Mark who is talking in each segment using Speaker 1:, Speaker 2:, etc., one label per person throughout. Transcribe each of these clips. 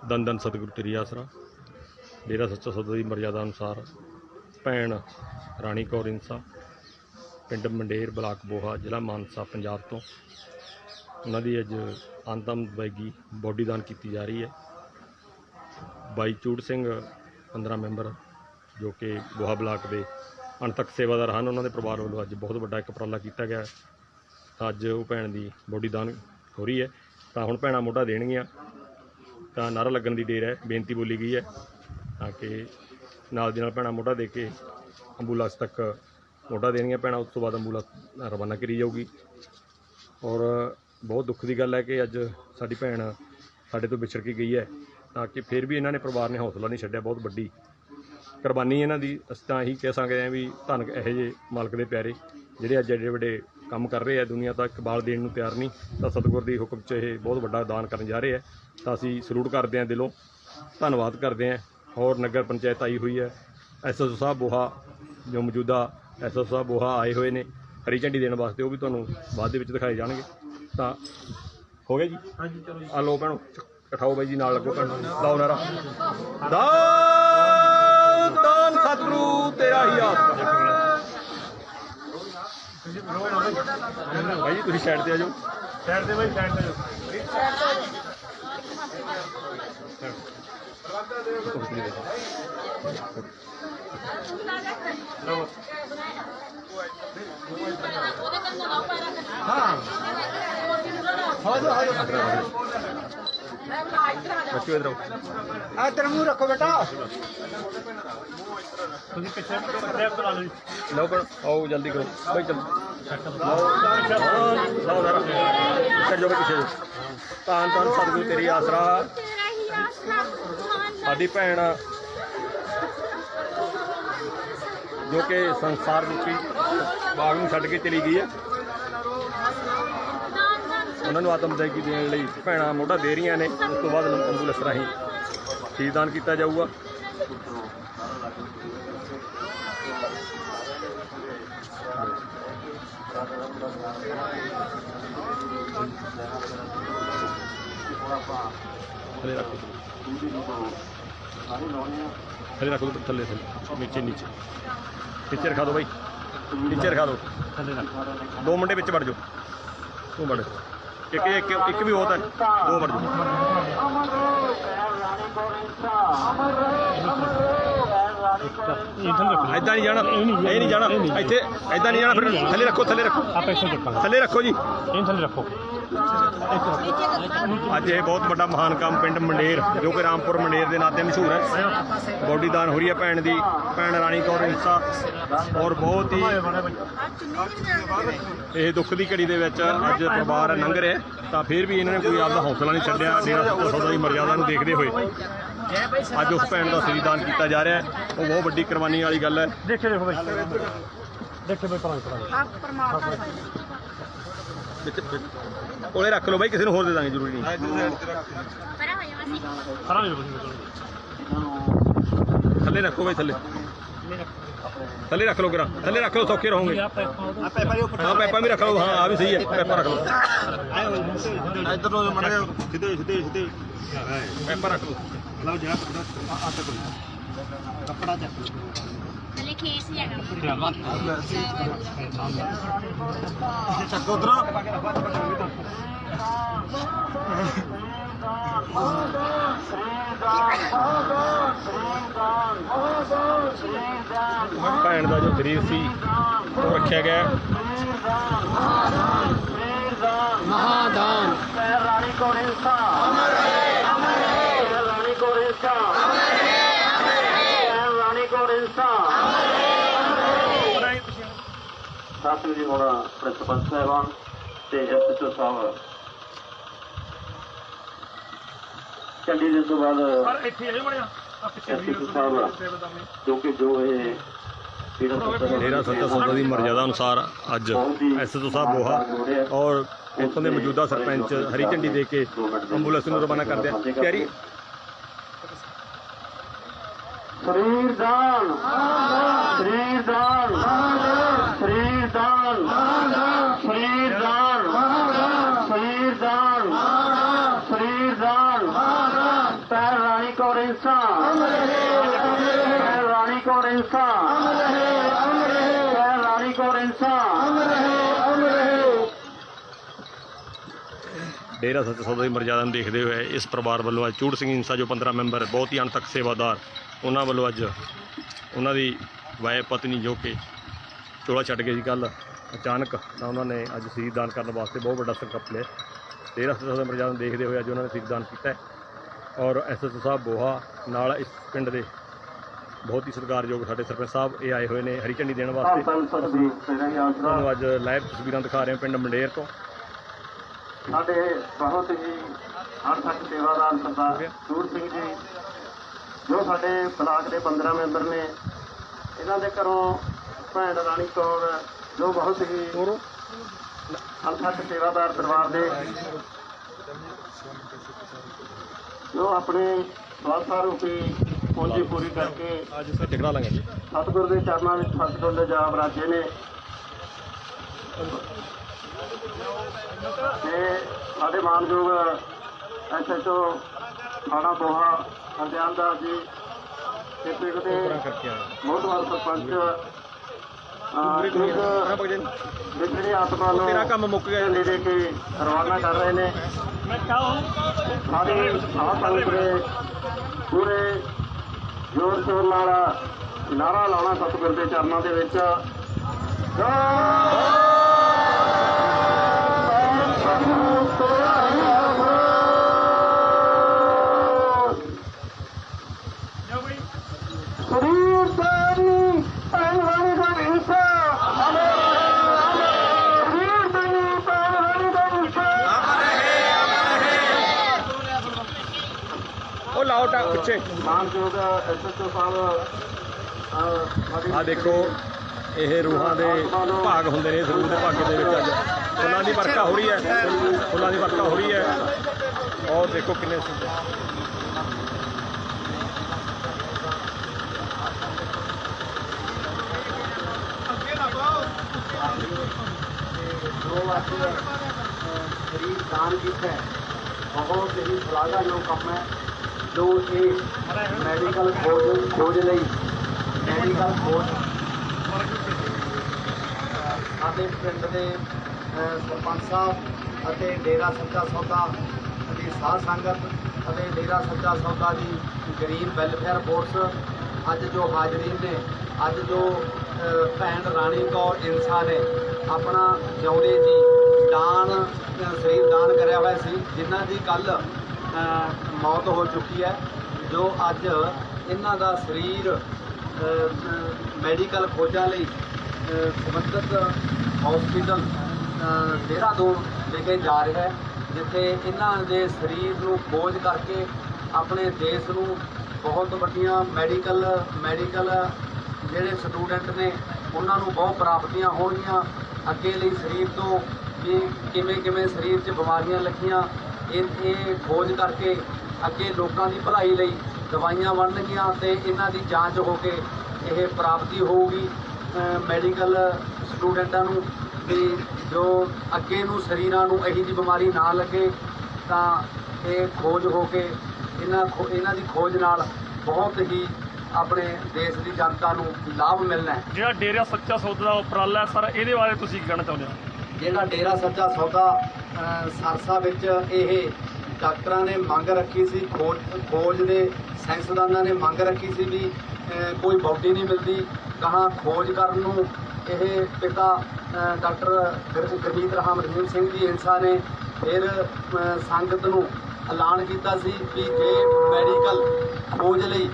Speaker 1: दन दन सतगुरु तेरी आसरा। डेरा सच्चा सौदा की मर्यादा अनुसार भैन राणी कौर इंसा पिंड मंडेर ब्लाक बोहा जिला मानसा पंजाब तो उन्होंने अज अंतम वैगी बॉडी दान की जा रही है। बाई चूड़ सिंह 15 मैंबर जो कि बोहा ब्लाक के अणतक सेवादार हैं, उन्होंने परिवार वालों अज बहुत बड़ा एक उपराला किया गया। अज वो भैन की बॉडी दान हो रही है, तो हुण भैणां मोढा देणगीआं, तो नारा लगन की देर है, बेनती बोली गई है ताकि नाल दी नाल भैणां मोढा दे के अंबूलांस तक मोढा देणगीआं भैणां। उस तो बाद अंबूलांस रवाना करी जाऊगी। और बहुत दुख की गल है कि अज साडी भैन साडे तो विछड़ के गई है, ताकि फिर भी इन्होंने परिवार ने हौसला नहीं छड्डिया। बहुत वड्डी कुर्बानी इन्हां दी, असीं तां ही कह सकते हैं भी धन इहो जे मालक दे प्यारे जिहड़े अज एडे वड्डे काम कर रहे हैं। दुनिया तक बाल देण नूं तैयार नहीं, तो सतगुर दी हुक्म च ये बहुत वड्डा दान करन जा रहे हैं। तो असीं सलूट करते हैं, दिलों धन्नवाद करते हैं। और नगर पंचायत आई हुई है, SSO साहब बोहा जो मौजूदा SSO साहब बोहा आए हुए ने हरी झंडी देने वास्ते, वो भी तुहानूं बाद दे विच दिखाए जाणगे। तो हो गया जी, आ लो भैणो उठाओ बाई जी, नाल लगो भैणो, लाओ नारा दान दान सतगुरु तेरा ही आसरा। भाई जी तुसीं साइड ते आ जाओ, साइड ते भाई, साइड ते जाओ। बच्चों इधर आओ, तेरा मुंह रखो बेटा, लो पर आओ जल्दी करो भाई, चलो लाओ नारा कर जाओ पीछे। धन धन सतगुरु तेरी आसरा। साडी भैन जो कि संसार रूपी बाग में छड्ड के चली गई है, उन्होंने आत्मदायगी देने लई भैणां मोढा दे रही ने। उस तो बाद अंबूलेंस राही शहीदान किया जाऊगा। थले रख दो, थले नीचे नीचे नीचे रखा दो भाई, नीचे रखा दो। 2 मुंडे बिच वड़ जाओ, तू वड़, एक भी बहुत है, 2 वड़ जाओ। इदा नहीं जाना, ये नहीं जाना, इतने इदा नहीं जाना, फिर थले रखो, थले रखो, थले रखो जी, थले रखो। अज ये बहुत बड़ा महान काम पिंड मंडेर जो कि रामपुर मंडेर के नाते मशहूर है। बॉडी दान हो रही है भैन की, भैन राणी कौर इंसा। और बहुत ही ये दुख की घड़ी के अज परिवार लंघ रहा है, तो फिर भी इन्होंने कोई आपका हौसला नहीं छड्डिया। डेरा सच्चा सौदा की मर्यादा को देखते हुए अज उस भैन का शहीदान किया जा रहा है। वो बहुत वड्डी कुर्बानी वाली गल है। कोले रख लो भाई, किसी को होर दे देंगे, जरूरी नहीं। थले रखो भाई, थले थले रख लो, थले रख लो, सौखे रहोगे। हाँ पैपा भी रख लो, हाँ आ भी सही है, पैपा रख लो, पैपा रख लो। भैन का जो शरीर सी वो रखा गया महादान।
Speaker 2: साथियों जी होना अपने सरपंच साहबान ते SSO साहब झंडी देने तो बाद SSO साहब जो कि जो ये
Speaker 1: डेरा सच्चा सौदा की मर्यादा अनुसार अज SSO साहब बोहा और उत्थों के मौजूदा सरपंच हरी झंडी दे के अंबूलेंस को रवाना करते हैं। तैयारी
Speaker 2: शरीर दान, शरीर दान, शरीर दान, शरीर दान, शरीर दान, शरीर दान, पैर इंसान शहर रानी कौर इंसान शहर रानी कौर इंसान
Speaker 1: ਡੇਰਾ ਸੱਚਾ ਸੌਦਾ ਦੀ ਮਰਜ਼ਾਦਾ ਨੂੰ ਦੇਖਦੇ ਹੋਏ ਇਸ ਪਰਿਵਾਰ ਵੱਲੋਂ ਅੱਜ ਚੂੜ ਸਿੰਘ ਇੰਸਾ ਜੋ 15 ਮੈਂਬਰ ਬਹੁਤ ਹੀ ਅਣਥੱਕ ਸੇਵਾਦਾਰ ਉਹਨਾਂ ਵੱਲੋਂ ਅੱਜ ਉਹਨਾਂ ਦੀ ਵਾਈਫ ਪਤਨੀ ਜੋ ਕਿ ਚੋਲਾ ਛੱਡ ਗਏ ਸੀ ਕੱਲ੍ਹ ਅਚਾਨਕ, ਤਾਂ ਉਹਨਾਂ ਨੇ ਅੱਜ ਸਰੀਰ ਦਾਨ ਕਰਨ ਵਾਸਤੇ ਬਹੁਤ ਵੱਡਾ ਸੰਕਲਪ ਲਿਆ। ਡੇਰਾ ਸੱਚਾ ਸੌਦਾ ਦੀ ਮਰਜ਼ਾਦਾ ਨੂੰ ਦੇਖਦੇ ਹੋਏ ਅੱਜ ਉਹਨਾਂ ਨੇ ਸਰੀਰ ਦਾਨ ਕੀਤਾ ਹੈ। ਔਰ ਐਸਐਚਓ ਸਾਹਿਬ ਬੋਹਾ ਨਾਲ ਇਸ ਪਿੰਡ ਦੇ ਬਹੁਤ ਹੀ ਸਤਿਕਾਰਯੋਗ ਸਾਡੇ ਸਰਪੰਚ ਸਾਹਿਬ ਇਹ ਆਏ ਹੋਏ ਨੇ ਹਰੀ ਝੰਡੀ ਦੇਣ ਵਾਸਤੇ। ਤੁਹਾਨੂੰ ਅੱਜ ਲਾਈਵ ਤਸਵੀਰਾਂ ਦਿਖਾ ਰਹੇ ਹਾਂ ਪਿੰਡ ਮੰਡੇਰ ਤੋਂ।
Speaker 2: ਸਾਡੇ ਬਹੁਤ ਹੀ ਅਣਥੱਕ ਸੇਵਾਦਾਰ ਸਰਦਾਰ ਚੂੜ ਸਿੰਘ ਜੀ ਜੋ ਸਾਡੇ ਬਲਾਕ ਦੇ 15 ਮੈਂਬਰ ਨੇ, ਇਹਨਾਂ ਦੇ ਘਰੋਂ ਭੈਣ ਰਾਣੀ ਕੌਰ ਜੋ ਬਹੁਤ ਹੀ ਅਣਥੱਕ ਸੇਵਾਦਾਰ ਪਰਿਵਾਰ ਦੇ ਜੋ ਆਪਣੇ ਸਵਾਸਾਂ ਰੂਪੀ ਪੂੰਜੀ ਪੂਰੀ ਕਰਕੇ
Speaker 1: ਅੱਜ ਟਿਕੜਾ ਲਾਂਗੇ ਜੀ।
Speaker 2: ਸਤਿਗੁਰ ਦੇ ਚਰਨਾਂ ਵਿੱਚ ਫਸ ਡੋਲੇ ਜਾ ਬਰਾਜੇ ਨੇ ਤੇ ਸਾਡੇ ਮਾਨਯੋਗ ਐਸਐਚਓ ਥਾਣਾ ਬੋਹਾ ਹਰਦਿਆਲ ਦਾਸ ਜੀ ਤੇ ਪਿੰਡ ਦੇ ਮੋਹਤਵਾਰ ਸਰਪੰਚ ਜਿਹੜੀ ਆਤਮਾ ਨੂੰ
Speaker 1: ਤੇਰਾ ਕੰਮ ਮੁੱਕ ਗਿਆ
Speaker 2: ਲੈ ਕੇ ਰਵਾਨਾ ਕਰ ਰਹੇ ਨੇ। ਸਾਡੇ ਸਾਧ ਸੰਗਤ ਦੇ ਪੂਰੇ ਜ਼ੋਰ ਸ਼ੋਰ ਨਾਲ ਨਾਰਾ ਲਾਉਣਾ ਸਤਿਗੁਰ ਦੇ ਚਰਨਾਂ ਦੇ ਵਿੱਚ।
Speaker 1: ਉਹ ਲਾਓ ਟਾ ਪਿੱਛੇ
Speaker 2: ਮਾਨਯੋਗ ਐਸਐਚਓ ਸਾਹਿਬ
Speaker 1: ਆ ਦੇਖੋ, ਇਹ ਰੂਹਾਂ ਦੇ ਭਾਗ ਹੁੰਦੇ ਨੇ। ਇਸ ਰੂਹ ਦੇ ਭਾਗੇ ਦੇ ਵਿੱਚ ਅੱਜ ਫੁੱਲਾਂ ਦੀ ਵਰਖਾ ਹੋ ਰਹੀ ਹੈ, ਫੁੱਲਾਂ ਦੀ ਵਰਖਾ ਹੋ ਰਹੀ ਹੈ। ਔਰ ਦੇਖੋ ਕਿੰਨੇ ਸੁੰਦਰ
Speaker 2: ਜੋ ਅੱਜ ਸਰੀਰ ਦਾਨ ਕੀਤਾ ਹੈ, ਬਹੁਤ ਹੀ ਸ਼ਲਾਘਾਯੋਗ ਕੰਮ ਹੈ। ਜੋ ਇਹ ਮੈਡੀਕਲ ਖੋਜ ਲਈ ਮੈਡੀਕਲ ਖੋਜ ਸਾਡੇ ਪਿੰਡ ਦੇ ਸਰਪੰਚ ਸਾਹਿਬ ਅਤੇ ਡੇਰਾ ਸੱਚਾ ਸੌਦਾ ਦੀ ਸਾਧ ਸੰਗਤ ਅਤੇ ਡੇਰਾ ਸੱਚਾ ਸੌਦਾ ਦੀ ਗਰੀਬ ਵੈਲਫੇਅਰ ਫੋਰਸ ਅੱਜ ਜੋ ਹਾਜ਼ਰੀਨ ਨੇ, ਅੱਜ ਜੋ ਭੈਣ ਰਾਣੀ ਕੌਰ ਇੰਸਾ ਨੇ ਆਪਣਾ ਜੌੜੇ ਦੀ ਸਰੀਰ ਦਾਨ ਕਰਿਆ ਹੋਇਆ ਸੀ, ਜਿਨ੍ਹਾਂ ਦੀ ਕੱਲ੍ਹ ਮੌਤ ਹੋ ਚੁੱਕੀ ਹੈ। ਜੋ ਅੱਜ ਇਹਨਾਂ ਦਾ ਸਰੀਰ ਮੈਡੀਕਲ ਖੋਜਾਂ ਲਈ ਸੰਬੰਧਿਤ ਹਸਪੀਟਲ ਦੇਹਰਾਦੂਨ ਵਿਖੇ ਜਾ ਰਿਹਾ ਹੈ, ਜਿੱਥੇ ਇਹਨਾਂ ਦੇ ਸਰੀਰ ਨੂੰ ਖੋਜ ਕਰਕੇ ਆਪਣੇ ਦੇਸ਼ ਨੂੰ ਬਹੁਤ ਵੱਡੀਆਂ ਮੈਡੀਕਲ ਜਿਹੜੇ ਸਟੂਡੈਂਟ ਨੇ ਉਹਨਾਂ ਨੂੰ ਬਹੁਤ ਪ੍ਰਾਪਤੀਆਂ ਹੋਣਗੀਆਂ। ਅੱਗੇ ਲਈ ਸਰੀਰ ਤੋਂ ਵੀ ਕਿਵੇਂ ਸਰੀਰ 'ਚ ਬਿਮਾਰੀਆਂ ਲੱਗੀਆਂ, ਇਹ ਖੋਜ ਕਰਕੇ ਅੱਗੇ ਲੋਕਾਂ ਦੀ ਭਲਾਈ ਲਈ ਦਵਾਈਆਂ ਬਣਨਗੀਆਂ ਤੇ ਇਹਨਾਂ ਦੀ ਜਾਂਚ ਹੋ ਕੇ ਇਹ ਪ੍ਰਾਪਤੀ ਹੋਊਗੀ ਮੈਡੀਕਲ ਸਟੂਡੈਂਟਾਂ ਨੂੰ, ਵੀ ਜੋ ਅੱਗੇ ਨੂੰ ਸਰੀਰਾਂ ਨੂੰ ਇਹੋ ਜਿਹੀ ਬਿਮਾਰੀ ਨਾ ਲੱਗੇ। ਤਾਂ ਇਹ ਖੋਜ ਹੋ ਕੇ ਇਹਨਾਂ ਦੀ ਖੋਜ ਨਾਲ ਬਹੁਤ ਹੀ ਆਪਣੇ ਦੇਸ਼ ਦੀ ਜਨਤਾ ਨੂੰ ਲਾਭ ਮਿਲਣਾ ਹੈ।
Speaker 1: ਜਿਹੜਾ ਡੇਰਾ ਸੱਚਾ ਸੌਦਾ ਦਾ ਉਪਰਾਲਾ ਹੈ ਸਰ, ਇਹਦੇ ਬਾਰੇ ਤੁਸੀਂ ਕੀ ਕਹਿਣਾ ਚਾਹੁੰਦੇ ਹੋ?
Speaker 2: ਜਿਹੜਾ ਡੇਰਾ ਸੱਚਾ ਸੌਦਾ ਸਰਸਾ ਵਿੱਚ ਇਹ ਡਾਕਟਰਾਂ ਨੇ ਮੰਗ ਰੱਖੀ ਸੀ, ਖੋਜ ਦੇ ਸਾਇੰਸਦਾਨਾਂ ਨੇ ਮੰਗ ਰੱਖੀ ਸੀ ਵੀ ਕੋਈ ਬੌਡੀ ਨਹੀਂ ਮਿਲਦੀ, ਕਹਾਂ ਖੋਜ ਕਰਨ ਨੂੰ ਇਹ ਪਿਤਾ ਡਾਕਟਰ ਗੁਰਮੀਤ ਰਾਮ ਰਹੀਮ ਸਿੰਘ ਜੀ ਇੰਸਾ ਨੇ ਫਿਰ ਸੰਗਤ ਨੂੰ ਐਲਾਨ ਕੀਤਾ ਸੀ ਵੀ ਜੇ ਮੈਡੀਕਲ ਖੋਜ ਲਈ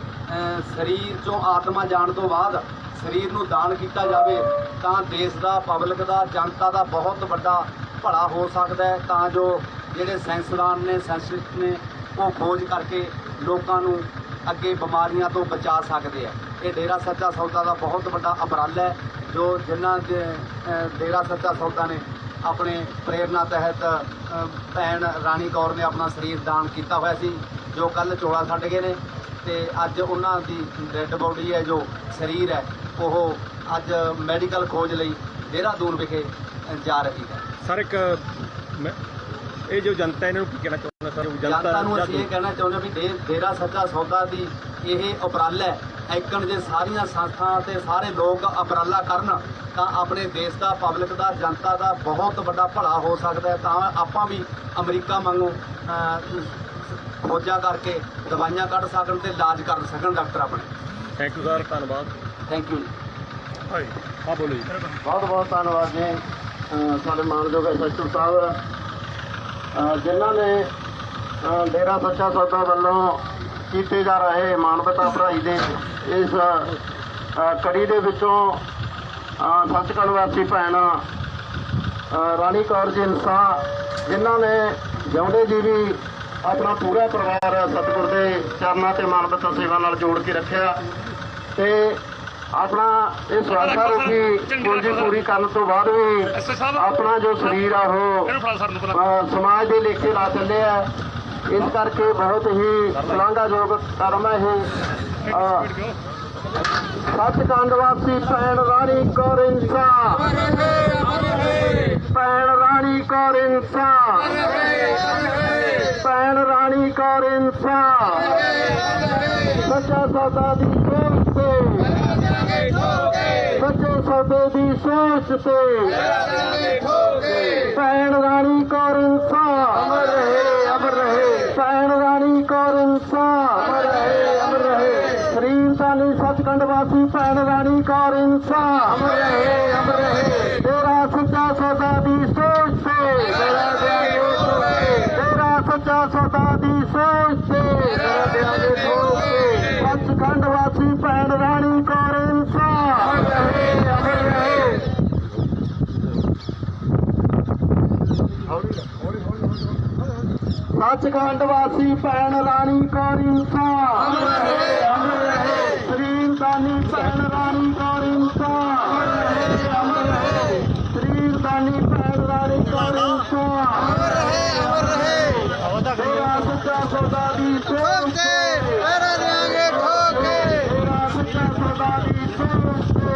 Speaker 2: ਸਰੀਰ 'ਚੋਂ ਆਤਮਾ ਜਾਣ ਤੋਂ ਬਾਅਦ ਸਰੀਰ ਨੂੰ ਦਾਨ ਕੀਤਾ ਜਾਵੇ ਤਾਂ ਦੇਸ਼ ਦਾ, ਪਬਲਿਕ ਦਾ, ਜਨਤਾ ਦਾ ਬਹੁਤ ਵੱਡਾ ਭਲਾ ਹੋ ਸਕਦਾ ਹੈ। ਤਾਂ ਜੋ ਜਿਹੜੇ ਸਾਇੰਸਦਾਨ ਨੇ, ਸਾਇੰਟਿਸਟ ਨੇ, ਉਹ ਖੋਜ ਕਰਕੇ ਲੋਕਾਂ ਨੂੰ ਅੱਗੇ ਬਿਮਾਰੀਆਂ ਤੋਂ ਬਚਾ ਸਕਦੇ ਆ। ਇਹ ਡੇਰਾ ਸੱਚਾ ਸੌਦਾ ਦਾ ਬਹੁਤ ਵੱਡਾ ਉਪਰਾਲਾ ਹੈ, ਜੋ ਜਿਨ੍ਹਾਂ ਦੇ ਡੇਰਾ ਸੱਚਾ ਸੌਦਾ ਨੇ ਆਪਣੇ ਪ੍ਰੇਰਨਾ ਤਹਿਤ ਭੈਣ ਰਾਣੀ ਕੌਰ ਨੇ ਆਪਣਾ ਸਰੀਰ ਦਾਨ ਕੀਤਾ ਹੋਇਆ ਸੀ, ਜੋ ਕੱਲ੍ਹ ਚੋਲਾ ਛੱਡ ਗਏ ਨੇ। ਤੇ ਅੱਜ ਉਹਨਾਂ ਦੀ ਡੈੱਡ ਬੋਡੀ ਹੈ, ਜੋ ਸਰੀਰ ਹੈ, ਉਹ ਅੱਜ ਮੈਡੀਕਲ ਖੋਜ ਲਈ ਦੇਹਰਾਦੂਨ ਵਿਖੇ ਜਾ ਰਹੀ ਹੈ।
Speaker 1: ਸਰ, ਇੱਕ ਇਹ ਜੋ ਜਨਤਾ ਇਹਨਾਂ ਨੂੰ ਕੀ ਕਹਿਣਾ ਚਾਹੁੰਦਾ ਸਰ?
Speaker 2: ਜਨਤਾ ਨੂੰ ਅਸੀਂ ਇਹ ਕਹਿਣਾ ਚਾਹੁੰਦੇ ਵੀ ਡੇਰਾ ਸੱਚਾ ਸੌਦਾ ਦੀ ਇਹ ਉਪਰਾਲਾ ਹੈ। ਐਕਣ ਜੇ ਸਾਰੀਆਂ ਸੰਸਥਾਵਾਂ ਤੇ ਸਾਰੇ ਲੋਕ ਉਪਰਾਲਾ ਕਰਨ ਤਾਂ ਆਪਣੇ ਦੇਸ਼ ਦਾ, ਪਬਲਿਕ ਦਾ, ਜਨਤਾ ਦਾ ਬਹੁਤ ਵੱਡਾ ਭਲਾ ਹੋ ਸਕਦਾ ਹੈ। ਤਾਂ ਆਪਾਂ ਵੀ ਅਮਰੀਕਾ ਵਾਂਗੂ ਖੋਜਾਂ ਕਰਕੇ ਦਵਾਈਆਂ ਕੱਢ ਸਕਣ ਤੇ ਇਲਾਜ ਕਰ ਸਕਣ ਡਾਕਟਰ ਆਪਣੇ।
Speaker 1: ਥੈਂਕ ਯੂ ਸਰ, ਧੰਨਵਾਦ।
Speaker 2: Thank you.
Speaker 1: ਹਾਂ ਬੋਲੋ ਜੀ।
Speaker 3: ਬਹੁਤ ਬਹੁਤ ਧੰਨਵਾਦ ਜੀ ਸਾਡੇ ਮਾਨਯੋਗ ਐਸਐਚਓ ਸਾਹਿਬ ਜਿਨ੍ਹਾਂ ਨੇ ਡੇਰਾ ਸੱਚਾ ਸੌਦਾ ਵੱਲੋਂ ਕੀਤੇ ਜਾ ਰਹੇ ਮਾਨਵਤਾ ਭਲਾਈ ਦੇ ਇਸ ਕੜੀ ਦੇ ਵਿੱਚੋਂ ਸੱਚਖੰਡ ਵਾਸੀ ਭੈਣ ਰਾਣੀ ਕੌਰ ਜੀ ਇੰਸਾ ਜਿਨ੍ਹਾਂ ਨੇ ਜਿਉਂਦੇ ਜੀ ਵੀ ਆਪਣਾ ਪੂਰਾ ਪਰਿਵਾਰ ਸਤਿਗੁਰ ਦੇ ਚਰਨਾਂ ਤੇ ਮਾਨਵਤਾ ਸੇਵਾ ਨਾਲ ਜੋੜ ਕੇ ਰੱਖਿਆ ਤੇ ਆਪਣਾ ਇਹ ਸਵਾਰਥਾ ਰੂਪੀ ਪੂੰਜੀ ਪੂਰੀ ਕਰਨ ਤੋਂ ਬਾਅਦ ਵੀ ਆਪਣਾ ਜੋ ਸਰੀਰ ਆ ਉਹ ਸਮਾਜ ਦੇ ਲੇਖੇ ਲਾ ਚੱਲੇ ਆ। ਇਸ ਕਰਕੇ ਬਹੁਤ ਹੀ ਸ਼ਲਾਘਾਯੋਗ ਕਰਮ ਹੈ ਇਹ। ਸੱਚਖੰਡ ਵਾਸੀ ਭੈਣ ਰਾਣੀ ਕੌਰ ਇੰਸਾ, ਭੈਣ ਰਾਣੀ ਕੌਰ ਇੰਸਾ, ਭੈਣ ਰਾਣੀ ਕੌਰ ਇੰਸਾ ਸੱਚਾ ਸੌਦਾ ਦੀ ਸੋਚ ਤੇ, ਸੱਚੇ ਸੌਦੇ ਦੀ ਸੋਚ ਤੇ ਭੈਣ ਰਾਣੀ ਕੌਰ ਇੰਸਾ ਅਮਰ ਰਹੇ, ਅਮਰ ਰਹੇ। ਭੈਣ ਰਾਣੀ ਕੌਰ ਇੰਸਾ ਅਮਰ ਰਹੇ, ਅਮਰ ਰਹੇ। ਸਰੀਰ ਦਾਨੀ ਸੱਚਖੰਡ ਵਾਸੀ ਭੈਣ ਰਾਣੀ ਕੌਰ ਇੰਸਾ ਅਮਰ ਰਹੇ, ਅਮਰ ਰਹੇ। ਤੇਰਾ ਸੱਚਾ ਸੌਦਾ ਦੀ ਸੋਚ ਤੇ, ਤੇਰਾ ਸੱਚਾ ਸੌਦਾ ਦੀ ਸੋਚ ਤੇ ਸੱਚਖੰਡ ਵਾਸੀ ਭੈਣ ਰਾਣੀ ਕੌਰ ਇੰਸਾ ਅਮਰ ਰਹੇ, ਅਮਰ ਰਹੇ। ਸੱਚਖੰਡ ਵਾਸੀ ਭੈਣ ਰਾਣੀ ਕੌਰ ਇੰਸਾ ਅਮਰ ਰਹੇ, ਅਮਰ ਰਹੇ। ਸਰੀਰ ਦਾਨੀ ਭੈਣ ਰਾਣੀ ਕੌਰ ਇੰਸਾ ਅਮਰ ਰਹੇ, ਅਮਰ ਰਹੇ। ਸਰੀਰ ਦਾਨੀ ਭੈਣ ਰਾਣੀ ਕੌਰ ਇੰਸਾ ਅਮਰ ਰਹੇ, ਅਮਰ ਰਹੇ। ਤੇਰਾ ਸੱਚਾ ਸੌਦਾ ਦੀ ਸੋਚ ਤੇ ਤੇਰਾ ਦਿਆਂਗੇ ਠੋਕ ਕੇ, ਤੇਰਾ ਸੱਚਾ ਸੌਦਾ ਦੀ ਸੋਚ ਤੇ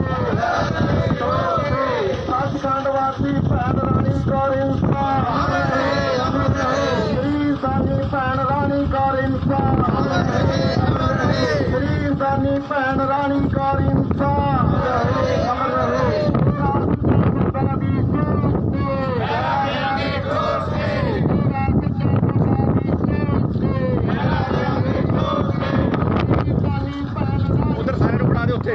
Speaker 3: ਸੱਚਖੰਡ ਵਾਸੀ ਭੈਣ ਰਾਣੀ ਕੌਰ ਇੰਸਾ ਅਮਰ ਰਹੇ, ਅਮਰ ਰਹੇ। ਸਰੀਰ ਦਾਨੀ ਭੈਣ ਰਾਣੀ ਕੌਰ ਇੰਸਾ ਅਮਰ ਰਹੇ, ਅਮਰ ਰਹੇ। ਸਰੀਰ ਦਾਨੀ ਭੈਣ ਰਾਣੀ ਕੌਰ ਇੰਸਾ ਅਮਰ ਰਹੇ, ਅਮਰ ਰਹੇ। ਤੇਰਾ ਸੱਚਾ ਸੌਦਾ ਦੀ ਸੋਚ ਤੇ ਤੇਰਾ ਦਿਆਂਗੇ ਠੋਕ ਕੇ, ਤੇਰਾ ਸੱਚਾ ਸੌਦਾ ਦੀ ਸੋਚ ਤੇ ਤੇਰਾ ਦਿਆਂਗੇ ਠੋਕ ਕੇ। ਸਰੀਰ ਦਾਨੀ ਭੈਣ ਰਾਣੀ
Speaker 1: ਉਧਰ ਸਾਈਡ ਨੂੰ ਫੜਾ ਦੇ ਉੱਥੇ।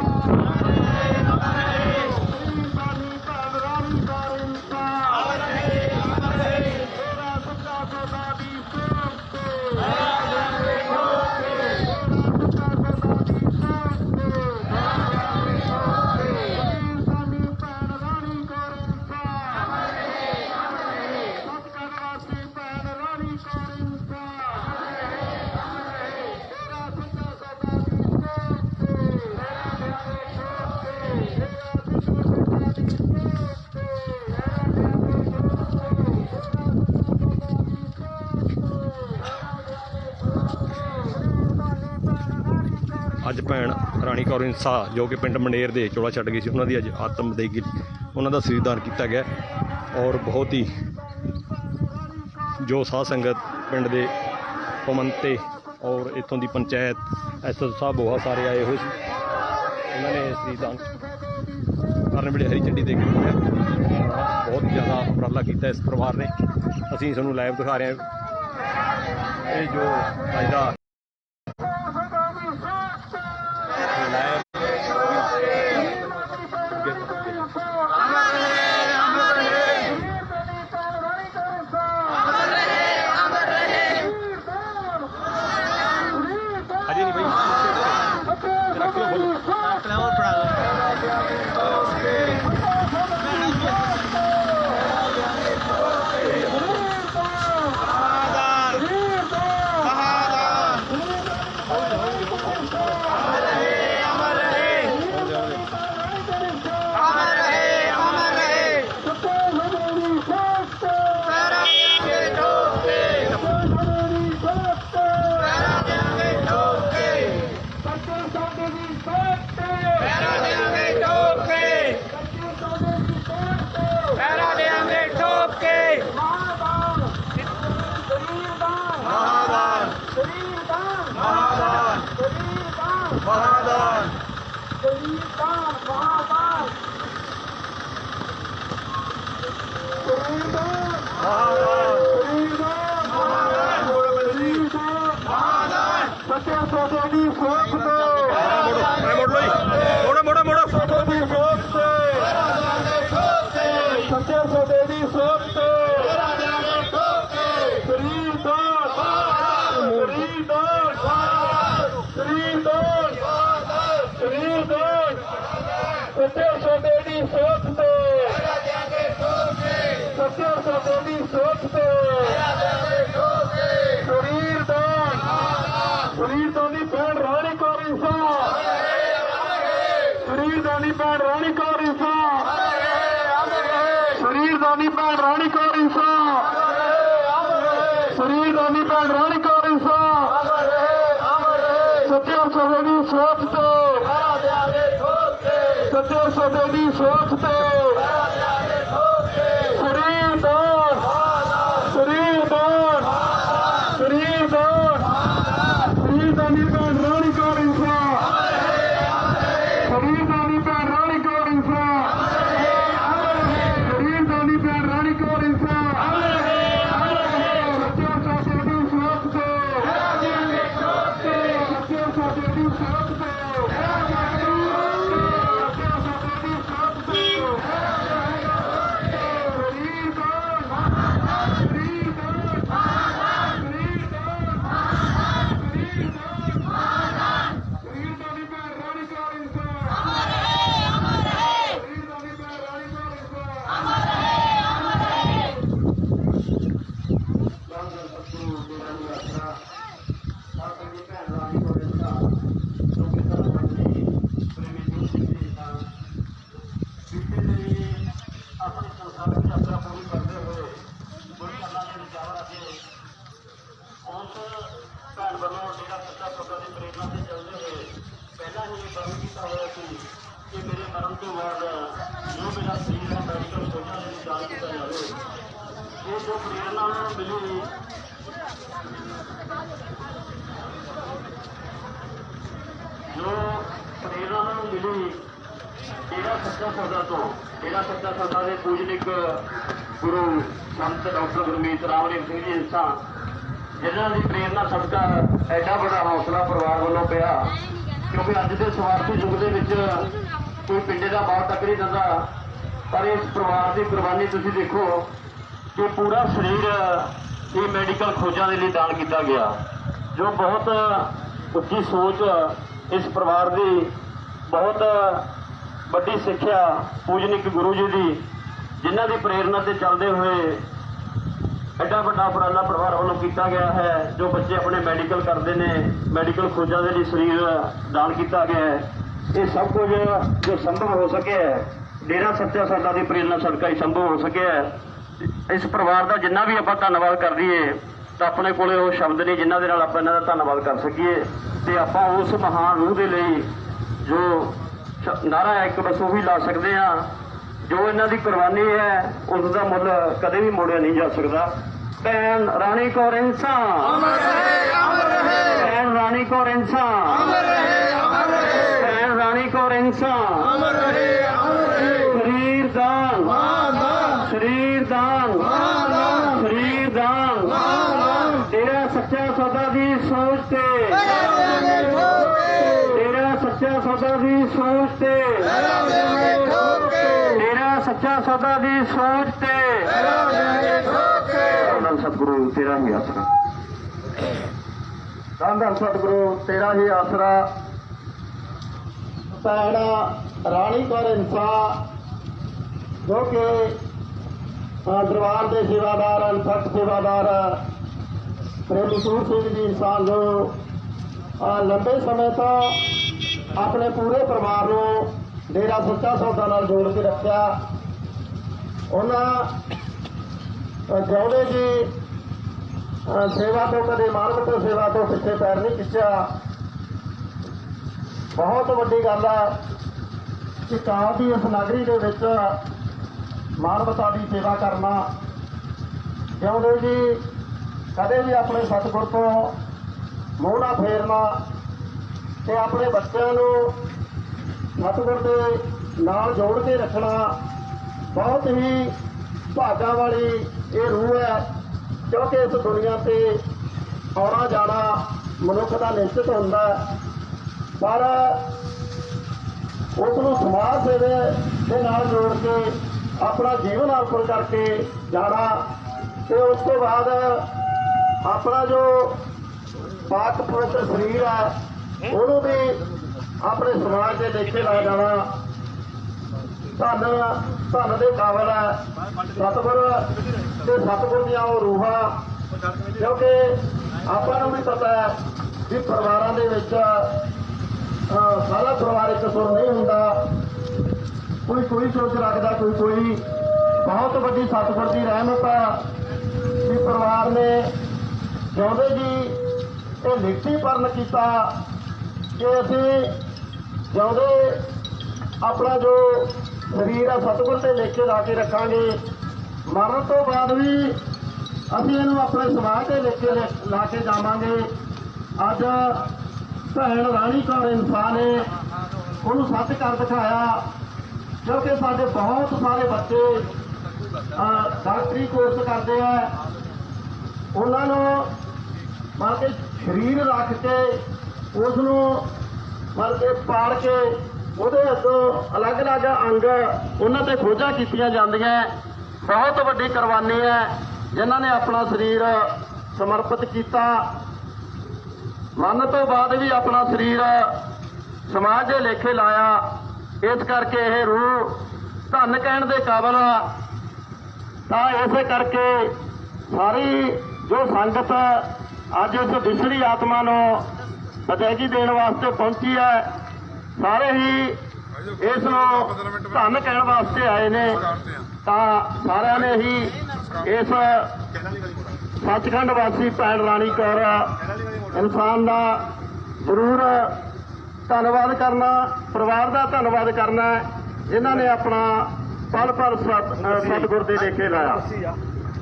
Speaker 1: ਅੱਜ ਭੈਣ ਰਾਣੀ ਕੌਰ ਇੰਸਾ ਜੋ ਕਿ ਪਿੰਡ ਮੰਡੇਰ ਦੇ ਚੋਲਾ ਛੱਡ ਗਈ ਸੀ, ਉਹਨਾਂ ਦੀ ਅੱਜ ਆਤਮ ਦੇਗੀ ਉਹਨਾਂ ਦਾ ਸਰੀਰਦਾਨ ਕੀਤਾ ਗਿਆ ਔਰ ਬਹੁਤ ਹੀ ਜੋ ਸਾਧ ਸੰਗਤ ਪਿੰਡ ਦੇ ਪਮੰਤੇ ਔਰ ਇੱਥੋਂ ਦੀ ਪੰਚਾਇਤ ਐਸਐਸਓ ਸਾਹਿਬ ਬਹੁਤ ਸਾਰੇ ਆਏ ਹੋਏ ਸੀ। ਉਹਨਾਂ ਨੇ ਸਰੀਰਦਾਨ ਕਰਨ ਵੇਲੇ ਹਰੀ ਝੰਡੀ ਦੇ ਕੇ ਬਹੁਤ ਜ਼ਿਆਦਾ ਉਪਰਾਲਾ ਕੀਤਾ ਇਸ ਪਰਿਵਾਰ ਨੇ। ਅਸੀਂ ਤੁਹਾਨੂੰ ਲਾਈਵ ਦਿਖਾ ਰਹੇ ਹਾਂ ਇਹ ਜੋ ਅੱਜ ਦਾ ਅਜੇ ਨਹੀਂ
Speaker 3: महादान शरीरदान महादान शरीरदान सत्य सौदे की सोच से
Speaker 1: मोड़ो
Speaker 3: सत्य की सोच से सत्य सौदे की सोच से सत्य सौदे की सोच से सत्य सौदे की सोच से शरीरदानी भैन रानी कौर इंसान शरीरदानी भैन रानी कौर इंसान शरीरदानी भैन रानी कौर इंसान शरीरदानी भैन रानी कौर इंसान सत्य सौदे की सोच से सत्य सौदे की सोच से शरीरदान शरीरदान शरीरदान शरीरदानी भैन रानी कौर इंसान शरीरदानी भैन रानी कौर इंसान शरीरदानी भैन रानी कौर इंसान सत्य सौदे की सोच से सत्य सौदे की सोच से जो प्रेरणा मिली डेरा सच्चा सौदा तो डेरा सच्चा सौदा के पूजनिक गुरु संत डॉक्टर गुरमीत रामदेव सिंह जी इंसान जिन्हों की प्रेरणा सदका एडा बड़ा हौसला परिवार वालों पिया क्योंकि अज के स्वार्थी युग के कोई पिंडे का बाल तक नहीं दिता पर इस परिवार की कुर्बानी तुम देखो कि पूरा शरीर ये मैडिकल खोजा के लिए दान किया गया जो बहुत उच्ची सोच इस परिवार की बहुत बड़ी सिक्ख्या पूजनिक गुरु जी की जिन्हों की प्रेरणा से चलते हुए एडा बड़ा उपराला परिवार वालों किया गया है जो बच्चे अपने मैडिकल करते हैं मैडिकल खोजा के लिए शरीर दान किया गया है ये सब कुछ जो संभव हो सके है डेरा सच्चा सौदा की प्रेरणा सदका ही संभव हो सके है। इस परिवार का जिन्ना भी आप धन्नवाद कर दईए तो अपने को शब्द नहीं जिन्हों के आप इन्हों का धन्नवाद कर सकीए तो आप उस महान रूह के लिए जो नारा एक बस वो भी ला सकते हैं जो इन्हों की कुर्बानी है उसका मुल कदे भी मोड़िया नहीं जा सकता। भैन रानी कौर इंसान भैन रानी कौर इंसान भैन रानी कौर इंसान शरीर दान शरीर दान शरीर दान तेरा सच्चा सौदा की सोच से तेरा सच्चा सौदा की सोच से तेरा सच्चा सौदा की सोच से सतगुरु तेरा ही आसरा धन धन सतगुरु तेरा ही आसरा। भैन रानी कौर इंसान जो कि दरबार के सेवादार सख्त सेवादार प्रेमी सूर सिंह जी इंसान जो लंबे समय तो अपने पूरे परिवार को डेरा सच्चा सौदा नाल जोड़ के रखा उन्होंने जिउंदे जी सेवा तो कदे मानवता सेवा तो पिछे पैर नहीं खिंचा। बहुत वड्डी गल है कि काल की इस नगरी के विच मानवता की सेवा करना जिउंदे जी कदे भी अपने सतगुर तो मूँह ना फेरना ਤੇ ਆਪਣੇ ਬੱਚਿਆਂ ਨੂੰ ਸਤਿਗੁਰ ਦੇ ਨਾਲ ਜੋੜ ਕੇ ਰੱਖਣਾ ਬਹੁਤ ਹੀ ਭਾਗਾਂ ਵਾਲੀ ਇਹ ਰੂਹ ਹੈ, ਕਿਉਂਕਿ ਇਸ ਦੁਨੀਆ ਤੇ ਆਉਣਾ ਜਾਣਾ ਮਨੁੱਖ ਦਾ ਨਿਸ਼ਚਿਤ ਹੁੰਦਾ ਹੈ, ਪਰ ਉਸ ਨੂੰ ਸਮਾਜ ਸੇਵਾ ਦੇ ਨਾਲ ਜੋੜ ਕੇ ਆਪਣਾ ਜੀਵਨ ਅਰਪਣ ਕਰਕੇ ਜਾਣਾ ਤੇ ਉਸ ਤੋਂ ਬਾਅਦ ਆਪਣਾ ਜੋ ਪਾਕ ਪਵਿੱਤਰ ਸਰੀਰ ਹੈ ਉਹਨੂੰ ਵੀ ਆਪਣੇ ਸਮਾਜ ਦੇ ਲੇਖੇ ਲਾ ਜਾਣਾ ਧੰਨ ਦੇ ਕਾਬਲ ਹੈ ਸਤਿਗੁਰ ਤੇ ਸਤਿਗੁਰ ਦੀਆਂ ਉਹ ਰੂਹਾਂ, ਕਿਉਂਕਿ ਆਪਾਂ ਨੂੰ ਵੀ ਪਤਾ ਹੈ ਵੀ ਪਰਿਵਾਰਾਂ ਦੇ ਵਿੱਚ ਸਾਰਾ ਪਰਿਵਾਰ ਇੱਕ ਸੁਰ ਨਹੀਂ ਹੁੰਦਾ, ਕੋਈ ਸੋਚ ਰੱਖਦਾ, ਕੋਈ ਬਹੁਤ ਵੱਡੀ ਸਤਿਗੁਰ ਦੀ ਰਹਿਮਤ ਆ ਵੀ ਪਰਿਵਾਰ ਨੇ ਜਿਉਂਦੇ ਜੀ ਇਹ ਲਿਖਤੀਕਰਨ ਕੀਤਾ ਕਿ ਅਸੀਂ ਜਿਉਂਦੇ ਆਪਣਾ ਜੋ ਸਰੀਰ ਆ ਸਤਿਗੁਰ ਤੇ ਲੇਖੇ ਲਾ ਕੇ ਰੱਖਾਂਗੇ, ਮਰਨ ਤੋਂ ਬਾਅਦ ਵੀ ਅਸੀਂ ਇਹਨੂੰ ਆਪਣੇ ਸਮਾਜ ਤੇ ਲੇਖੇ ਲਾ ਕੇ ਜਾਵਾਂਗੇ। ਅੱਜ ਭੈਣ ਰਾਣੀ ਕੌਰ ਇਨਸਾਨ ਨੇ ਉਹਨੂੰ ਸੱਚ ਕਰ ਦਿਖਾਇਆ, ਕਿਉਂਕਿ ਸਾਡੇ ਬਹੁਤ ਸਾਰੇ ਬੱਚੇ ਡਾਕਟਰੀ ਕੋਰਸ ਕਰਦੇ ਆ, ਉਹਨਾਂ ਨੂੰ ਮਤਲਬ ਕਿ ਸਰੀਰ ਰੱਖ ਕੇ ਉਸ ਨੂੰ ਮਤਲਬ ਕਿ ਪਾੜ ਕੇ ਉਹਦੇ ਅੱਗੋਂ ਅਲੱਗ-ਅਲੱਗ ਅੰਗ ਉਹਨਾਂ ਤੇ ਖੋਜਾਂ ਕੀਤੀਆਂ ਜਾਂਦੀਆਂ। ਬਹੁਤ ਵੱਡੀ ਕੁਰਬਾਨੀ ਹੈ ਜਿਨ੍ਹਾਂ ਨੇ ਆਪਣਾ ਸਰੀਰ ਸਮਰਪਿਤ ਕੀਤਾ, ਮਰਨ ਤੋਂ ਬਾਅਦ ਵੀ ਆਪਣਾ ਸਰੀਰ ਸਮਾਜ ਦੇ ਲੇਖੇ ਲਾਇਆ। ਇਸ ਕਰਕੇ ਇਹ ਰੂਹ ਧੰਨ ਕਹਿਣ ਦੇ ਕਾਬਲ ਆ। ਤਾਂ ਇਸੇ ਕਰਕੇ ਸਾਰੀ ਜੋ ਸੰਗਤ ਅੱਜ ਇਸ ਵਿਛੜੀ ਆਤਮਾ ਨੂੰ ਅਦੈਗੀ ਦੇਣ ਵਾਸਤੇ ਪਹੁੰਚੀ ਹੈ, ਸਾਰੇ ਹੀ ਇਸ ਨੂੰ ਧੰਨ ਕਹਿਣ ਵਾਸਤੇ ਆਏ ਨੇ। ਤਾਂ ਸਾਰਿਆਂ ਨੇ ਹੀ ਇਸ ਸੱਚਖੰਡ ਵਾਸੀ ਭੈਣ ਰਾਣੀ ਕੌਰ ਇਨਸਾਨ ਦਾ ਜ਼ਰੂਰ ਧੰਨਵਾਦ ਕਰਨਾ, ਪਰਿਵਾਰ ਦਾ ਧੰਨਵਾਦ ਕਰਨਾ, ਜਿਨ੍ਹਾਂ ਨੇ ਆਪਣਾ ਪਲ ਪਲ ਸਤਿਗੁਰ ਦੇ ਲੇਖੇ ਲਾਇਆ।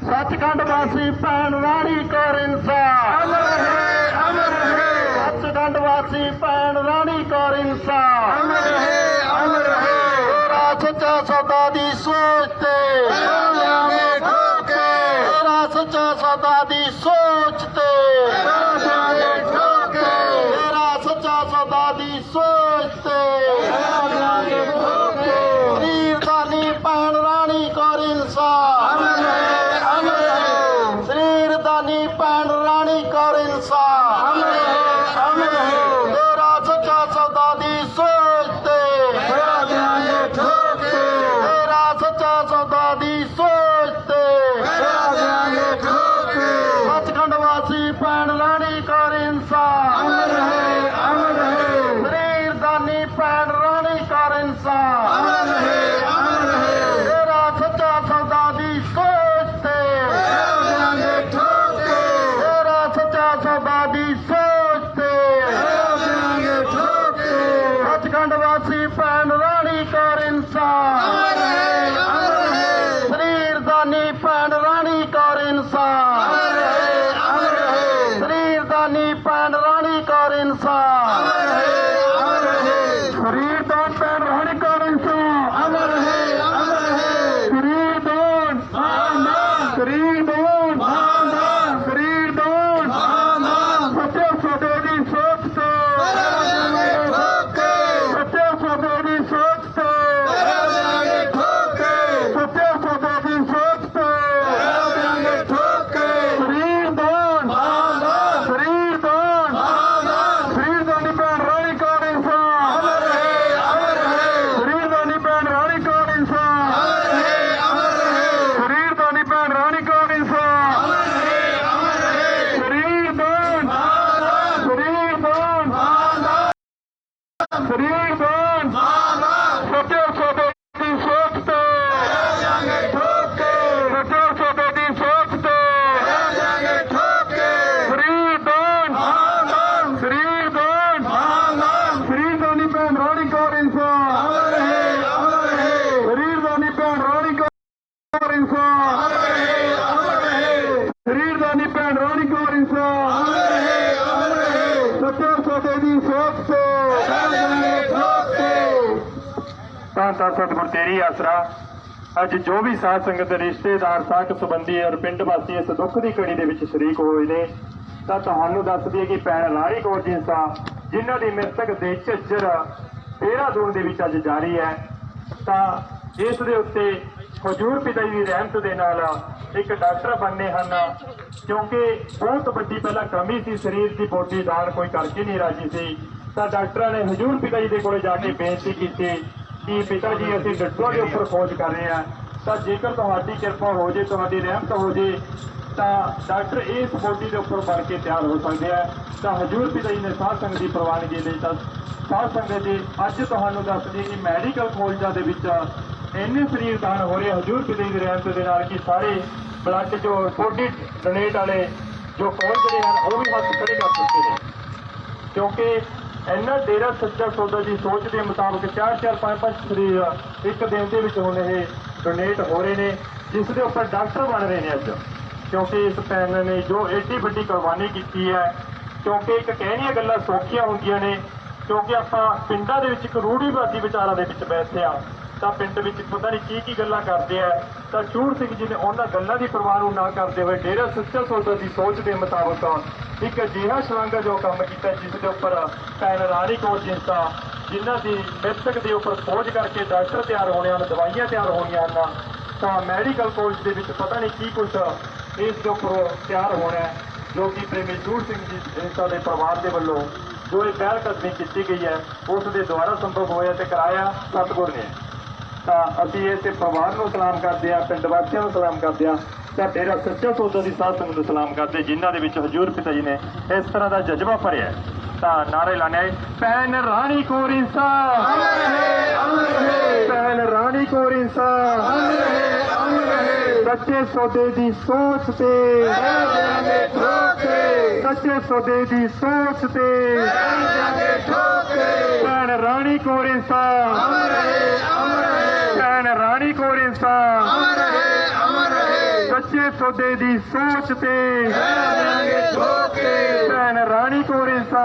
Speaker 3: ਸੱਚਖੰਡ ਵਾਸੀ ਭੈਣ ਰਾਣੀ ਕੌਰ ਇਨਸਾਨ ਅਮਰ ਹੈ, ਅਮਰ ਹੈ। ਸੱਚਖੰਡ ਵਾਸੀ ਭੈਣ ਰਾਣੀ ਕੌਰ ਇਨਸਾਨ ਅਮਰ ਹੈ, ਅਮਰ ਹੈ। ਤੇਰਾ ਸੱਚਾ ਸੌਦਾ ਦੀ ਸੋਚ ਤੇ ਲਾਵਾਂਗੇ ਠੋਕੇ, ਤੇਰਾ ਸੱਚਾ ਸੌਦਾ ਦੀ ਸੋਚ ਤੇ ਲਾਵਾਂਗੇ ਠੋਕੇ, ਤੇਰਾ ਸੱਚਾ ਸੌਦਾ ਦੀ ਸੋਚ ਤੇ ਲਾਵਾਂਗੇ ਠੋਕੇ। ਸਰੀਰ ਦਾਨੀ ਭੈਣ ਰਾਣੀ ਕੌਰ ਇਨਸਾਨ ਅਮਰ ਹੈ, ਅਮਰ ਹੈ। ਸਰੀਰ ਦਾਨੀ ਭੈਣ ਰਾਣੀ ਕੌਰ ਇਨਸਾਨ ਅਮਰ ਹੈ, ਅਮਰ ਹੈ। ਤੇਰਾ ਸੱਚਾ ਸੌਦਾ ਦੀ ਸੋਚ ਤੇ ਲਾਵਾਂਗੇ ਠੋਕੇ, ਤੇਰਾ ਸੱਚਾ ਸੌਦਾ ਦੀ ਸੋਚ ਤੇ ਲਾਵਾਂਗੇ ਠੋਕੇ। ਸੱਚਖੰਡ ਵਾਸੀ ਭੈਣ ਰਾਣੀ ਕੌਰ ਇਨਸਾਨ ਅਮਰ ਹੈ, ਅਮਰ ਹੈ। ਸਰੀਰ ਦਾਨੀ ਭੈਣ ਰਾਣੀ ਕੌਰ ਇਨਸਾਨ ਅਮਰ ਹੈ, ਅਮਰ ਹੈ। ਤੇਰਾ ਸੱਚਾ ਸੌਦਾ ਦੀ ਸੋਚ ਤੇ ਲਾਵਾਂਗੇ ਠੋਕੇ, ਤੇਰਾ ਸੱਚਾ ਸੌਦਾ ਦੀ ਸੋਚ ਤੇ ਲਾਵਾਂਗੇ ਠੋਕੇ। ਸੱਚਖੰਡ ਵਾਸੀ ਭੈਣ ਰਾਣੀ ਕੌਰ ਇਨਸਾਨ ਅਮਰ ਹੈ, ਅਮਰ ਹੈ। ਸਰੀਰ ਦਾਨੀ ਭੈਣ ਰਾਣੀ ਕੌਰ ਇਨਸਾਨ ਅਮਰ ਹੈ, ਅਮਰ ਹੈ। ਸਰੀਰ ਦਾਨੀ ਭੈਣ ਰਾਣੀ ਕੌਰ ਇਨਸਾਨ
Speaker 4: ਮਾਤਾ ਸਤਿਗੁਰ ਤੇਰੀ ਆਸਰਾ। ਅੱਜ ਜੋ ਵੀ ਸਾਧ ਸੰਗਤ ਰਿਸ਼ਤੇਦਾਰ ਸਾਕ ਸੰਬੰਧੀ ਔਰ ਪਿੰਡ ਵਾਸੀ ਇਸ ਦੁੱਖ ਦੀ ਘੜੀ ਦੇ ਵਿੱਚ ਸ਼ਰੀਕ ਹੋਏ ਨੇ ਤਾਂ ਤੁਹਾਨੂੰ ਦੱਸ ਦਈਏ ਕਿ ਭੈਣ ਲਾੜੀ ਕੌਰ ਜਿੰਸਾ ਜਿਨ੍ਹਾਂ ਦੀ ਮ੍ਰਿਤਕ ਦੇ ਝੱਜਰ ਦੇਹਰਾਦੂਨ ਦੇ ਵਿੱਚ ਅੱਜ ਜਾਰੀ ਹੈ ਤਾਂ ਇਸ ਦੇ ਉੱਤੇ ਹਜ਼ੂਰ ਪਿਤਾ ਜੀ ਦੀ ਰਹਿਮਤ ਦੇ ਨਾਲ ਇੱਕ ਡਾਕਟਰ ਬਣਨੇ ਹਨ ਕਿਉਂਕਿ ਬਹੁਤ ਵੱਡੀ ਪਹਿਲਾਂ ਕਮੀ ਸੀ ਸਰੀਰ ਦੀ ਬੋਡੀ ਦਾਨ ਕੋਈ ਕਰਕੇ ਨਹੀਂ ਰਾਜੀ ਸੀ ਤਾਂ ਡਾਕਟਰਾਂ ਨੇ ਹਜ਼ੂਰ ਪਿਤਾ ਜੀ ਦੇ ਕੋਲੇ ਜਾ ਕੇ ਬੇਨਤੀ ਕੀਤੀ ਕਿ ਪਿਤਾ ਜੀ ਅਸੀਂ ਡੱਡੂਆਂ ਦੇ ਉੱਪਰ ਖੋਜ ਕਰ ਰਹੇ ਹਾਂ ਤਾਂ ਜੇਕਰ ਤੁਹਾਡੀ ਕਿਰਪਾ ਹੋ ਜੇ ਤੁਹਾਡੀ ਰਹਿਮਤ ਹੋ ਜੇ ਤਾਂ ਡਾਕਟਰ ਇਸ ਬੋਡੀ ਦੇ ਉੱਪਰ ਬਣ ਕੇ ਤਿਆਰ ਹੋ ਸਕਦੇ ਆ ਤਾਂ ਹਜ਼ੂਰ ਪਿਤਾ ਜੀ ਨੇ ਸਾਧ ਸੰਗਤ ਦੀ ਪ੍ਰਵਾਨਗੀ ਲਈ ਤਾਂ ਸਾਧ ਸੰਗਤ ਜੀ ਅੱਜ ਤੁਹਾਨੂੰ ਦੱਸ ਦਈਏ ਕਿ ਮੈਡੀਕਲ ਕਾਲਜਾਂ ਦੇ ਵਿੱਚ ਇੰਨੇ ਸਰੀਰ ਦਾਨ ਹੋ ਰਹੇ ਹਜ਼ੂਰ ਪਿਤਾ ਜੀ ਦੀ ਰਹਿਮਤ ਦੇ ਨਾਲ ਕਿ ਸਾਰੇ ਬਲੱਡ ਜੋ ਬੋਡੀ ਡੋਨੇਟ ਵਾਲੇ ਜੋ ਕਾਲਜ ਜਿਹੜੇ ਹਨ ਉਹ ਵੀ ਹੱਥ ਖੜੇ ਕਰ ਸਕਦੇ ਨੇ ਕਿਉਂਕਿ ਇੰਨਾ ਡੇਰਾ ਸੱਚਾ ਸੌਦਾ ਦੀ ਸੋਚ ਦੇ ਮੁਤਾਬਕ 4-4 5-5 ਸਰੀਰ ਇੱਕ ਦਿਨ ਦੇ ਵਿੱਚ ਹੁਣ ਇਹ ਡੋਨੇਟ ਹੋ ਰਹੇ ਨੇ ਜਿਸ ਦੇ ਉੱਪਰ ਡਾਕਟਰ ਬਣ ਰਹੇ ਨੇ ਅੱਜ ਕਿਉਂਕਿ ਇਸ ਭੈਣ ਨੇ ਜੋ ਏਡੀ ਵੱਡੀ ਕੁਰਬਾਨੀ ਕੀਤੀ ਹੈ ਕਿਉਂਕਿ ਇੱਕ ਕਹਿਣੀਆਂ ਗੱਲਾਂ ਸੌਖੀਆਂ ਹੁੰਦੀਆਂ ਨੇ ਕਿਉਂਕਿ ਆਪਾਂ ਪਿੰਡਾਂ ਦੇ ਵਿੱਚ ਇੱਕ ਰੂੜੀਵਾਦੀ ਵਿਚਾਰਾਂ ਦੇ ਵਿੱਚ ਬੈਠੇ ਆ ਤਾਂ ਪਿੰਡ ਵਿੱਚ ਪਤਾ ਨਹੀਂ ਕੀ ਗੱਲਾਂ ਕਰਦੇ ਆ ਤਾਂ ਚੂੜ ਸਿੰਘ ਜੀ ਨੇ ਉਹਨਾਂ ਗੱਲਾਂ ਦੀ ਪਰਵਾਹ ਨੂੰ ਨਾ ਕਰਦੇ ਹੋਏ ਡੇਰਾ ਸੱਚਾ ਸੌਦਾ ਦੀ ਸੋਚ ਦੇ ਮੁਤਾਬਕ ਇੱਕ ਅਜਿਹਾ ਸ਼ਲਾਘਾ ਜੋ ਕੰਮ ਕੀਤਾ ਜਿਸ ਦੇ ਉੱਪਰ ਭੈਣ ਰਾਣੀ ਕੌਰ ਜਿੰਸਾ ਜਿਨ੍ਹਾਂ ਦੀ ਮ੍ਰਿਤਕ ਦੇ ਉੱਪਰ ਖੋਜ ਕਰਕੇ ਡਾਕਟਰ ਤਿਆਰ ਹੋਣੇ ਹਨ ਦਵਾਈਆਂ ਤਿਆਰ ਹੋਣੀਆਂ ਹਨ ਤਾਂ ਮੈਡੀਕਲ ਕਾਲਜ ਦੇ ਵਿੱਚ ਪਤਾ ਨਹੀਂ ਕੀ ਕੁਛ ਇਸ ਦੇ ਉੱਪਰ ਤਿਆਰ ਹੋਣਾ ਹੈ ਜੋ ਕਿ ਪ੍ਰੇਮੀ ਚੂੜ ਸਿੰਘ ਜੀ ਜਿੰਸਾ ਦੇ ਪਰਿਵਾਰ ਦੇ ਵੱਲੋਂ ਜੋ ਇਹ ਪਹਿਲ ਕਦਮੀ ਕੀਤੀ ਗਈ ਹੈ ਉਸ ਦੇ ਦੁਆਰਾ ਸੰਭਵ ਹੋਇਆ ਤੇ ਕਰਾਇਆ ਸਤਿਗੁਰ ਨੇ ਤਾਂ ਅਸੀਂ ਇਸ ਪਰਿਵਾਰ ਨੂੰ ਸਲਾਮ ਕਰਦੇ ਹਾਂ ਪਿੰਡ ਵਾਸੀਆਂ ਨੂੰ ਸਲਾਮ ਕਰਦੇ ਹਾਂ ਤਾਂ ਡੇਰਾ ਸੱਚਾ ਸੌਦਾ ਦੀ ਸਾਧ ਸੰਗਤ ਨੂੰ ਸਲਾਮ ਕਰਦੇ ਜਿਨ੍ਹਾਂ ਦੇ ਵਿੱਚ ਹਜ਼ੂਰ ਪਿਤਾ ਜੀ ਨੇ ਇਸ ਤਰ੍ਹਾਂ ਦਾ ਜਜ਼ਬਾ ਭਰਿਆ ਤਾਂ ਨਾਰੇ ਲਾਣੇ ਭੈਣ ਰਾਣੀ ਕੌਰ ਇੰਸਾ ਭੈਣ ਰਾਣੀ ਕੌਰ ਇੰਸਾ ਸੱਚੇ ਸੌਦੇ ਦੀ ਸੋਚ ਤੇ ਸੱਚੇ ਸੌਦੇ ਦੀ ਸੋਚ ਤੇ ਭੈਣ ਰਾਣੀ ਕੌਰ ਇੰਸਾ ਭੈਣ ਰਾਣੀ ਕੌਰ ਇੰਸਾ ਸੱਚੇ ਸੌਦੇ ਦੀ ਸੋਚ ਤੇ ਭੈਣ ਰਾਣੀ ਕੌਰ ਇੰਸਾ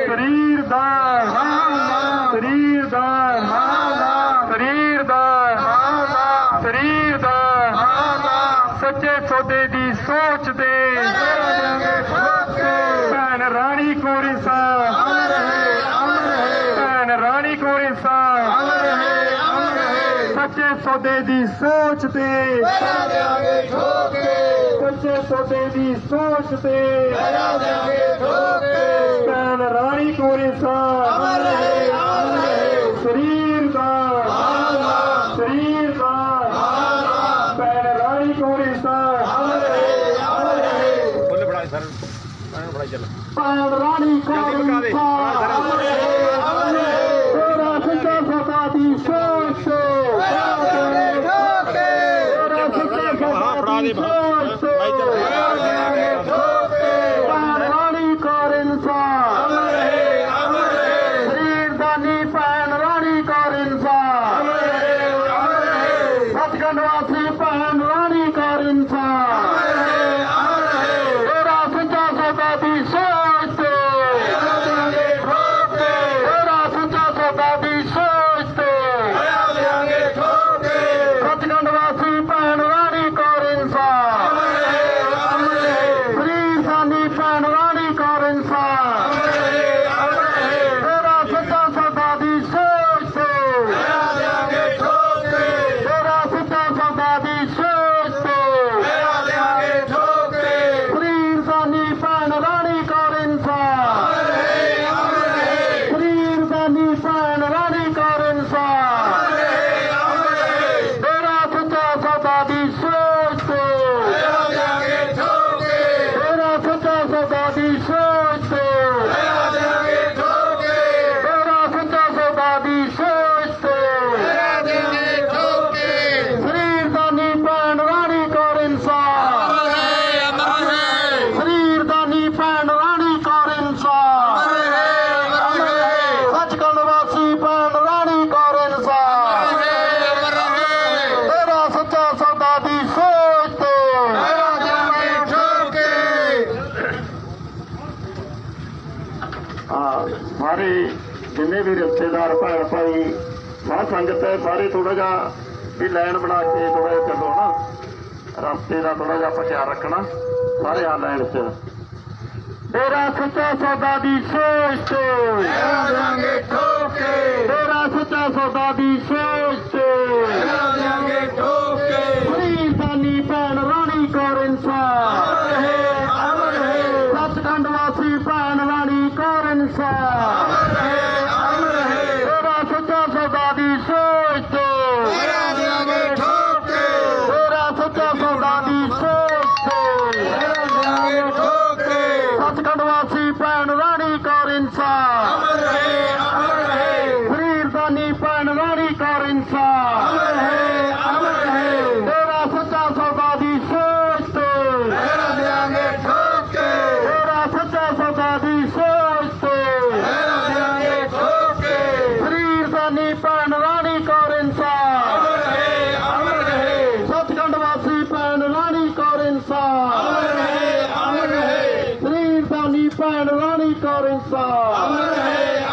Speaker 4: ਸਰੀਰ ਦਾ ਸਰੀਰ ਦਾ ਸਰੀਰ ਦਾ ਸਰੀਰ ਦਾ ਸੱਚੇ ਸੌਦੇ ਦੀ ਸੋਚ ਤੇ ਭੈਣ ਰਾਣੀ ਕੌਰ ਇੰਸਾ ਭੈਣ ਰਾਣੀ ਕੌਰ ਇੰਸਾ ਸੱਚੇ ਸੌਦੇ ਦੀ ਸੋਚ ਤੇ ਸੱਚੇ ਸੌਦੇ ਦੀ ਸੋਚ ਤੇ ਭੈਣ ਰਾਣੀ ਕੌਰ ਇੰਸਾ ਸਰੀਰ ਦਾ ਸਰੀਰ ਦਾ ਭੈਣ ਰਾਣੀ ਕੌਰ ਇੰਸਾ
Speaker 1: ਬੋਲੇ ਬੜਾ ਸਰ ਬੜਾ ਚੱਲ
Speaker 3: ਭੈਣ ਰਾਣੀ ਕੌਰ ਇੰਸਾ ਤੇਰਾ ਸੱਚਾ ਸੌਦਾ ਦੀ ਸੋਚ ਤੇਰਾ ਸੱਚਾ ਸੌਦਾ ਦੀ ਸੋਚ ਭੈਣ ਰਾਣੀ ਕੌਰ ਇੰਸਾ ਸਰੀਰ ਦਾਨੀ ਭੈਣ ਰਾਣੀ ਕੌਰ ਇੰਸਾ ਸਤਿਗੁਰ ਵਾਸੀ ਭੈਣ ਰਾਣੀ ਕੌਰ ਇੰਸਾ ਤੇਰਾ ਸੱਚਾ ਸੌਦਾ ਦੀ ਸੋਚ ਤੇਰਾ ਸੱਚਾ ਸੌਦਾ ਦੀ ਸੋਚ ਸਤਿਗੁਰ ਵਾਸੀ ਭੈਣ ਰਾਣੀ ਕੌਰ ਇੰਸਾ ਸਰੀਰ ਦਾਨੀ ਭੈਣ ਰਾਣੀ ਕੌਰ ਇੰਸਾ ਤੇਰਾ ਸੱਚਾ ਸੌਦਾ ਦੀ ਸੋਚ ਤੇਰਾ ਸੱਚਾ ਸੌਦਾ ਦੀ ਸੋਚ ਸਰੀਰ ਦਾਨੀ ਭੈਣ ਰਾਣੀ ਕੌਰ ਇੰਸਾ ਸਰੀਰ ਦਾਨੀ ਭੈਣ ਰਾਣੀ ਕੌਰ ਇੰਸਾ ਤੇਰਾ ਸੱਚਾ ਸੌਦਾ ਦੀ ਸੋਚ ਤੇਰਾ ਸੱਚਾ ਸੌਦਾ ਦੀ ਸੋਚ ਤੇਰਾ ਸੱਚਾ ਸੌਦਾ ਦੀ ਸੋਚ ਸਰੀਰ ਦਾਨੀ ਭੈਣ ਰਾਣੀ ਕੌਰ ਇੰਸਾ ਸਰੀਰ ਦਾਨੀ ਭੈਣ ਰਾਣੀ ਕੌਰ ਇੰਸਾ ਸੱਚਖੰਡ ਵਾਸੀ ਭੈਣ ਰਾਣੀ ਕੌਰ ਇੰਸਾ ਤੇਰਾ ਸੱਚਾ ਸੌਦਾ ਦੀ ਸੋਚ ਸਾਰੇ ਜਿੰਨੇ ਵੀ ਰਿਸ਼ਤੇਦਾਰ ਭੈਣ ਭਾਈ ਸਾਧ ਸੰਗਤ ਹੈ ਸਾਰੇ ਥੋੜਾ ਜਿਹਾ ਵੀ ਲਾਈਨ ਬਣਾ ਕੇ ਥੋੜਾ ਜਿਹਾ ਚੱਲੋ ਨਾ, ਰਸਤੇ ਦਾ ਥੋੜਾ ਜਿਹਾ ਆਪਾਂ ਖਿਆਲ ਰੱਖਣਾ ਸਾਰੇ ਆ ਲਾਈਨ 'ਚ। ਡੇਰਾ ਸੱਚਾ ਸੌਦਾ ਦੀ ਸੋਚ ਤੇ
Speaker 2: ਦੇਾਂਗੇ ਠੋਕੇ,
Speaker 3: ਡੇਰਾ ਸੱਚਾ ਸੌਦਾ ਦੀ ਸੋਚ ਤੇ
Speaker 2: ਦੇਾਂਗੇ ਠੋਕੇ,
Speaker 3: ਫਰੀਦਾਨੀ ਭੈਣ ਰਾਣੀ ਕੌਰ ਇਨਸਾਨ
Speaker 2: ਅਮਰ ਹੈ
Speaker 3: ਸੱਚਖੰਡ ਵਾਸੀ ਭੈਣ ਰਾਣੀ ਕੌਰ ਇਨਸਾਨ
Speaker 2: ਅਮਰ ਹੈ,
Speaker 3: ਡੇਰਾ ਸੱਚਾ ਸੌਦਾ ਦੀ ਸੋਚ ਤੇ
Speaker 2: ਦੇਾਂਗੇ ਠੋਕੇ,
Speaker 3: ਡੇਰਾ ਸੱਚਾ ਸੌਦਾ ਦੀ ਸੋਚ ਤੇ
Speaker 2: ਦੇਾਂਗੇ ਠੋਕੇ,
Speaker 3: ਸੱਚਖੰਡ ਵਾਸੀ ਭੈਣ ਰਾਣੀ ਕੌਰ ਇਨਸਾਨ
Speaker 2: ਅਮਰ ਹੈ
Speaker 3: ਫਰੀਦਾਨੀ ਭੈਣ ਰਾਣੀ ਕੌਰ ਇਨਸਾਨ
Speaker 2: ਅਮਰ ਹੈ,
Speaker 3: ਡੇਰਾ ਸੱਚਾ ਸੌਦਾ ਦੀ ਸੋਚ ਤੇ
Speaker 2: ਦੇਾਂਗੇ ਠੋਕੇ,
Speaker 3: ਡੇਰਾ ਸੱਚਾ ਸੌਦਾ ਦੀ ਸੋਚ ਤੇ
Speaker 2: ਦੇਾਂਗੇ ਠੋਕੇ,
Speaker 3: ਫਰੀਦਾਨੀ ਭੈਣ ਰਾਣੀ ਕੌਰ ਇਨਸਾਨ
Speaker 2: ਅਮਰ ਹੈ
Speaker 3: ਸੱਚਖੰਡ ਵਾਸੀ ਭੈਣ ਰਾਣੀ ਕੌਰ ਇਨਸਾਨ
Speaker 2: ਅਮਰ ਹੈ,
Speaker 3: ਫਰੀਦਾਨੀ ਭੈਣ ਰਾਣੀ ਕੌਰ ਇਨਸਾਨ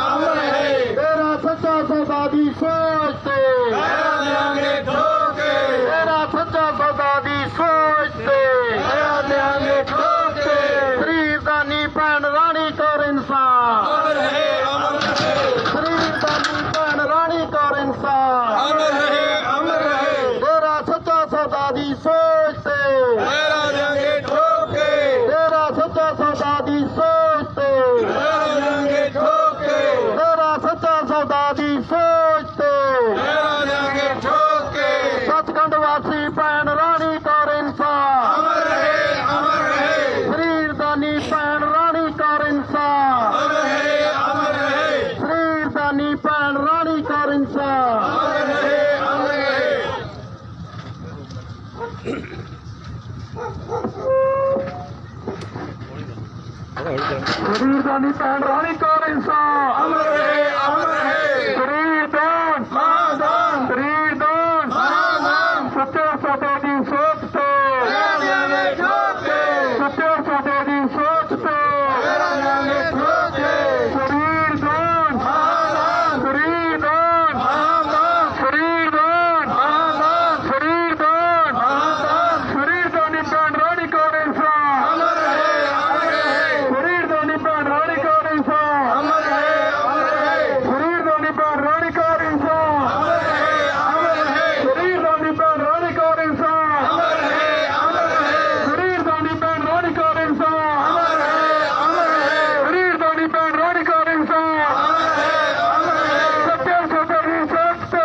Speaker 2: ਅਮਰ ਹੈ,
Speaker 3: ਡੇਰਾ ਸੱਚਾ ਸੌਦਾ ਦੀ ਸੋਚ ਤੇ
Speaker 2: ਦੇਾਂਗੇ ਠੋਕੇ,
Speaker 3: ਡੇਰਾ ਸੱਚਾ ਸੌਦਾ ਦੀ ਸੋਚ ਤੇ
Speaker 2: ਦੇਾਂਗੇ ਠੋਕੇ,
Speaker 3: ਫਰੀਦਾਨੀ ਭੈਣ ਰਾਣੀ ਕੌਰ ਇਨਸਾਨ
Speaker 2: ਅਮਰ ਹੈ
Speaker 3: ਫਰੀਦਾਨੀ ਭੈਣ ਰਾਣੀ ਕੌਰ ਇਨਸਾਨ
Speaker 2: ਅਮਰ ਹੈ,
Speaker 3: ਡੇਰਾ ਸੱਚਾ ਸੌਦਾ ਦੀ ਸੋਚ ਤੇ
Speaker 2: ਦੇਾਂਗੇ ਠੋਕੇ,
Speaker 3: ਡੇਰਾ ਸੱਚਾ ਸੌਦਾ ਦੀ ਸੋਚ ਤੇ
Speaker 2: ਦੇਾਂਗੇ ਠੋਕੇ,
Speaker 3: ਡੇਰਾ ਸੱਚਾ ਸੌਦਾ ਦੀ ਸੋਚ ਤੇ
Speaker 2: ਦੇਾਂਗੇ ਠੋਕੇ,
Speaker 3: ਸੱਚਖੰਡ ਵਾਸੀ ਭੈਣ ਰਾਣੀ ਕੌਰ ਇਨਸਾਨ
Speaker 2: ਅਮਰ ਹੈ
Speaker 3: ਫਰੀਦਾਨੀ ਭੈਣ ਰਾਣੀ ਕੌਰ ਇਨਸਾਨ
Speaker 2: ਅਮਰ ਹੈ
Speaker 3: ਫਰੀਦਾਨੀ ਭੈਣ ਰਾਣੀ ਕੌਰ ਇਨਸਾਨ
Speaker 2: ਅਮਰ ਹੈ,
Speaker 3: ਫਰੀਦਾਨੀ ਭੈਣ ਰਾਣੀ ਕੌਰ ਇਨਸਾਨ
Speaker 2: ਅਮਰ ਹੈ
Speaker 3: ਫਰੀਦਾਨ
Speaker 2: ਮਾਦਾਨ
Speaker 3: ਫਰੀਦਾਨ
Speaker 2: ਮਾਦਾਨ,
Speaker 3: ਸੱਚੇ ਸੌਦੇ ਦੀ ਸੋਚ ਤੇ
Speaker 2: ਦੇਾਂਗੇ ਠੋਕੇ,
Speaker 3: ਸੱਚੇ ਸੌਦੇ ਦੀ ਸੋਚ ਤੇ
Speaker 2: ਦੇਾਂਗੇ ਠੋਕੇ,
Speaker 3: ਫਰੀਦਾਨ
Speaker 2: ਮਾਦਾਨ
Speaker 3: ਫਰੀਦਾਨ
Speaker 2: ਮਾਦਾਨ
Speaker 3: ਫਰੀਦਾਨ
Speaker 2: ਮਾਦਾਨ
Speaker 3: ਫਰੀਦਾਨ
Speaker 2: ਮਾਦਾਨ,
Speaker 3: ਫਰੀਦਾਨੀ ਭੈਣ ਰਾਣੀ ਕੌਰ ਇਨਸਾਨ
Speaker 2: ਅਮਰ ਹੈ
Speaker 3: ਫਰੀਦਾਨੀ ਭੈਣ ਰਾਣੀ ਕੌਰ ਇਨਸਾਨ
Speaker 2: ਅਮਰ ਹੈ
Speaker 3: ਫਰੀਦਾਨੀ ਭੈਣ ਰਾਣੀ ਕੌਰ ਇਨਸਾਨ
Speaker 2: ਅਮਰ ਹੈ
Speaker 3: ਫਰੀਦਾਨੀ ਭੈਣ ਰਾਣੀ ਕੌਰ ਇਨਸਾਨ
Speaker 2: ਅਮਰ ਹੈ
Speaker 3: ਫਰੀਦਾਨੀ ਭੈਣ ਰਾਣੀ ਕੌਰ ਇਨਸਾਨ
Speaker 2: ਅਮਰ ਹੈ
Speaker 3: ਫਰੀਦਾਨੀ ਭੈਣ ਰਾਣੀ ਕੌਰ ਇਨਸਾਨ ਸੱਚੇ ਸੌਦੇ ਦੀ ਸੋਚ ਤੇ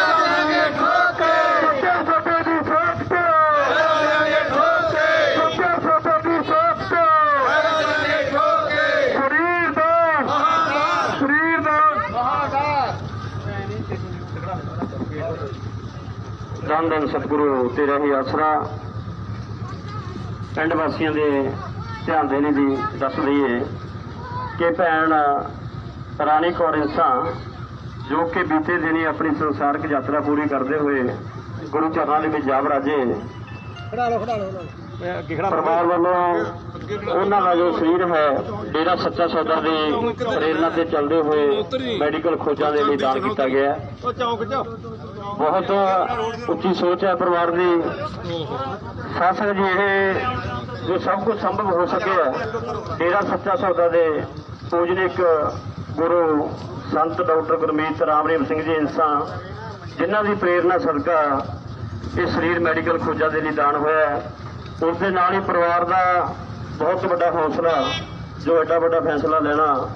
Speaker 2: ਦੇਾਂਗੇ ਠੋਕੇ,
Speaker 3: ਸੱਚੇ ਸੌਦੇ ਦੀ ਸੋਚ ਤੇ
Speaker 2: ਦੇਾਂਗੇ ਠੋਕੇ,
Speaker 3: ਸੱਚੇ ਸੌਦੇ ਦੀ ਸੋਚ ਤੇ
Speaker 2: ਦੇਾਂਗੇ ਠੋਕੇ,
Speaker 3: ਫਰੀਦਾਨ ਫਰੀਦਾਨ ਧੰਨ ਧੰਨ ਸਤਿਗੁਰੂ ਤੇਰਾ ਹੀ ਆਸਰਾ। ਪਿੰਡ ਵਾਸੀਆਂ ਦੇ ਧਿਆਨ ਦੇਣੇ ਦੀ ਦੱਸ ਦਈਏ ਕਿ ਭੈਣ ਰਾਣੀ ਕੌਰ ਇਨਸਾਨ ਜੋ ਕਿ ਬੀਤੇ ਦਿਨੀ ਆਪਣੀ ਸੰਸਾਰਕ ਯਾਤਰਾ ਪੂਰੀ ਕਰਦੇ ਹੋਏ ਗੁਰੂ ਚਰਨਾਂ ਦੇ ਵਿੱਚ ਜਾ ਬਰਾਜੇ, ਪਰਿਵਾਰ ਵੱਲੋਂ ਉਹਨਾਂ ਦਾ ਜੋ ਸਰੀਰ ਹੈ ਡੇਰਾ ਸੱਚਾ ਸੌਦਾ ਦੀ ਪ੍ਰੇਰਨਾ ਤੇ ਚੱਲਦੇ ਹੋਏ ਮੈਡੀਕਲ ਖੋਜਾਂ ਦੇ ਲਈ ਦਾਨ ਕੀਤਾ ਗਿਆ ਹੈ। ਬਹੁਤ ਉੱਚੀ ਸੋਚ ਹੈ ਪਰਿਵਾਰ ਦੀ। ਸਾਧ ਸੰਗਤ ਜੀ, ਇਹ ਜੋ ਸਭ ਕੁਝ ਸੰਭਵ ਹੋ ਸਕਿਆ ਡੇਰਾ ਸੱਚਾ ਸੌਦਾ ਦੇ ਪੂਜਨੀਕ ਗੁਰੂ ਸੰਤ ਡਾਕਟਰ ਗੁਰਮੀਤ ਰਾਮ ਰਹੀਮ ਸਿੰਘ ਜੀ ਇਨਸਾਨ, ਜਿਨ੍ਹਾਂ ਦੀ ਪ੍ਰੇਰਨਾ ਸਦਕਾ ਇਹ ਸਰੀਰ ਮੈਡੀਕਲ ਖੋਜਾਂ ਦੇ ਲਈ ਦਾਨ ਹੋਇਆ ਹੈ। ਉਸ ਦੇ ਨਾਲ ਹੀ ਪਰਿਵਾਰ ਦਾ ਬਹੁਤ ਵੱਡਾ ਹੌਸਲਾ, ਜੋ ਐਡਾ ਵੱਡਾ ਫੈਸਲਾ ਲੈਣਾ,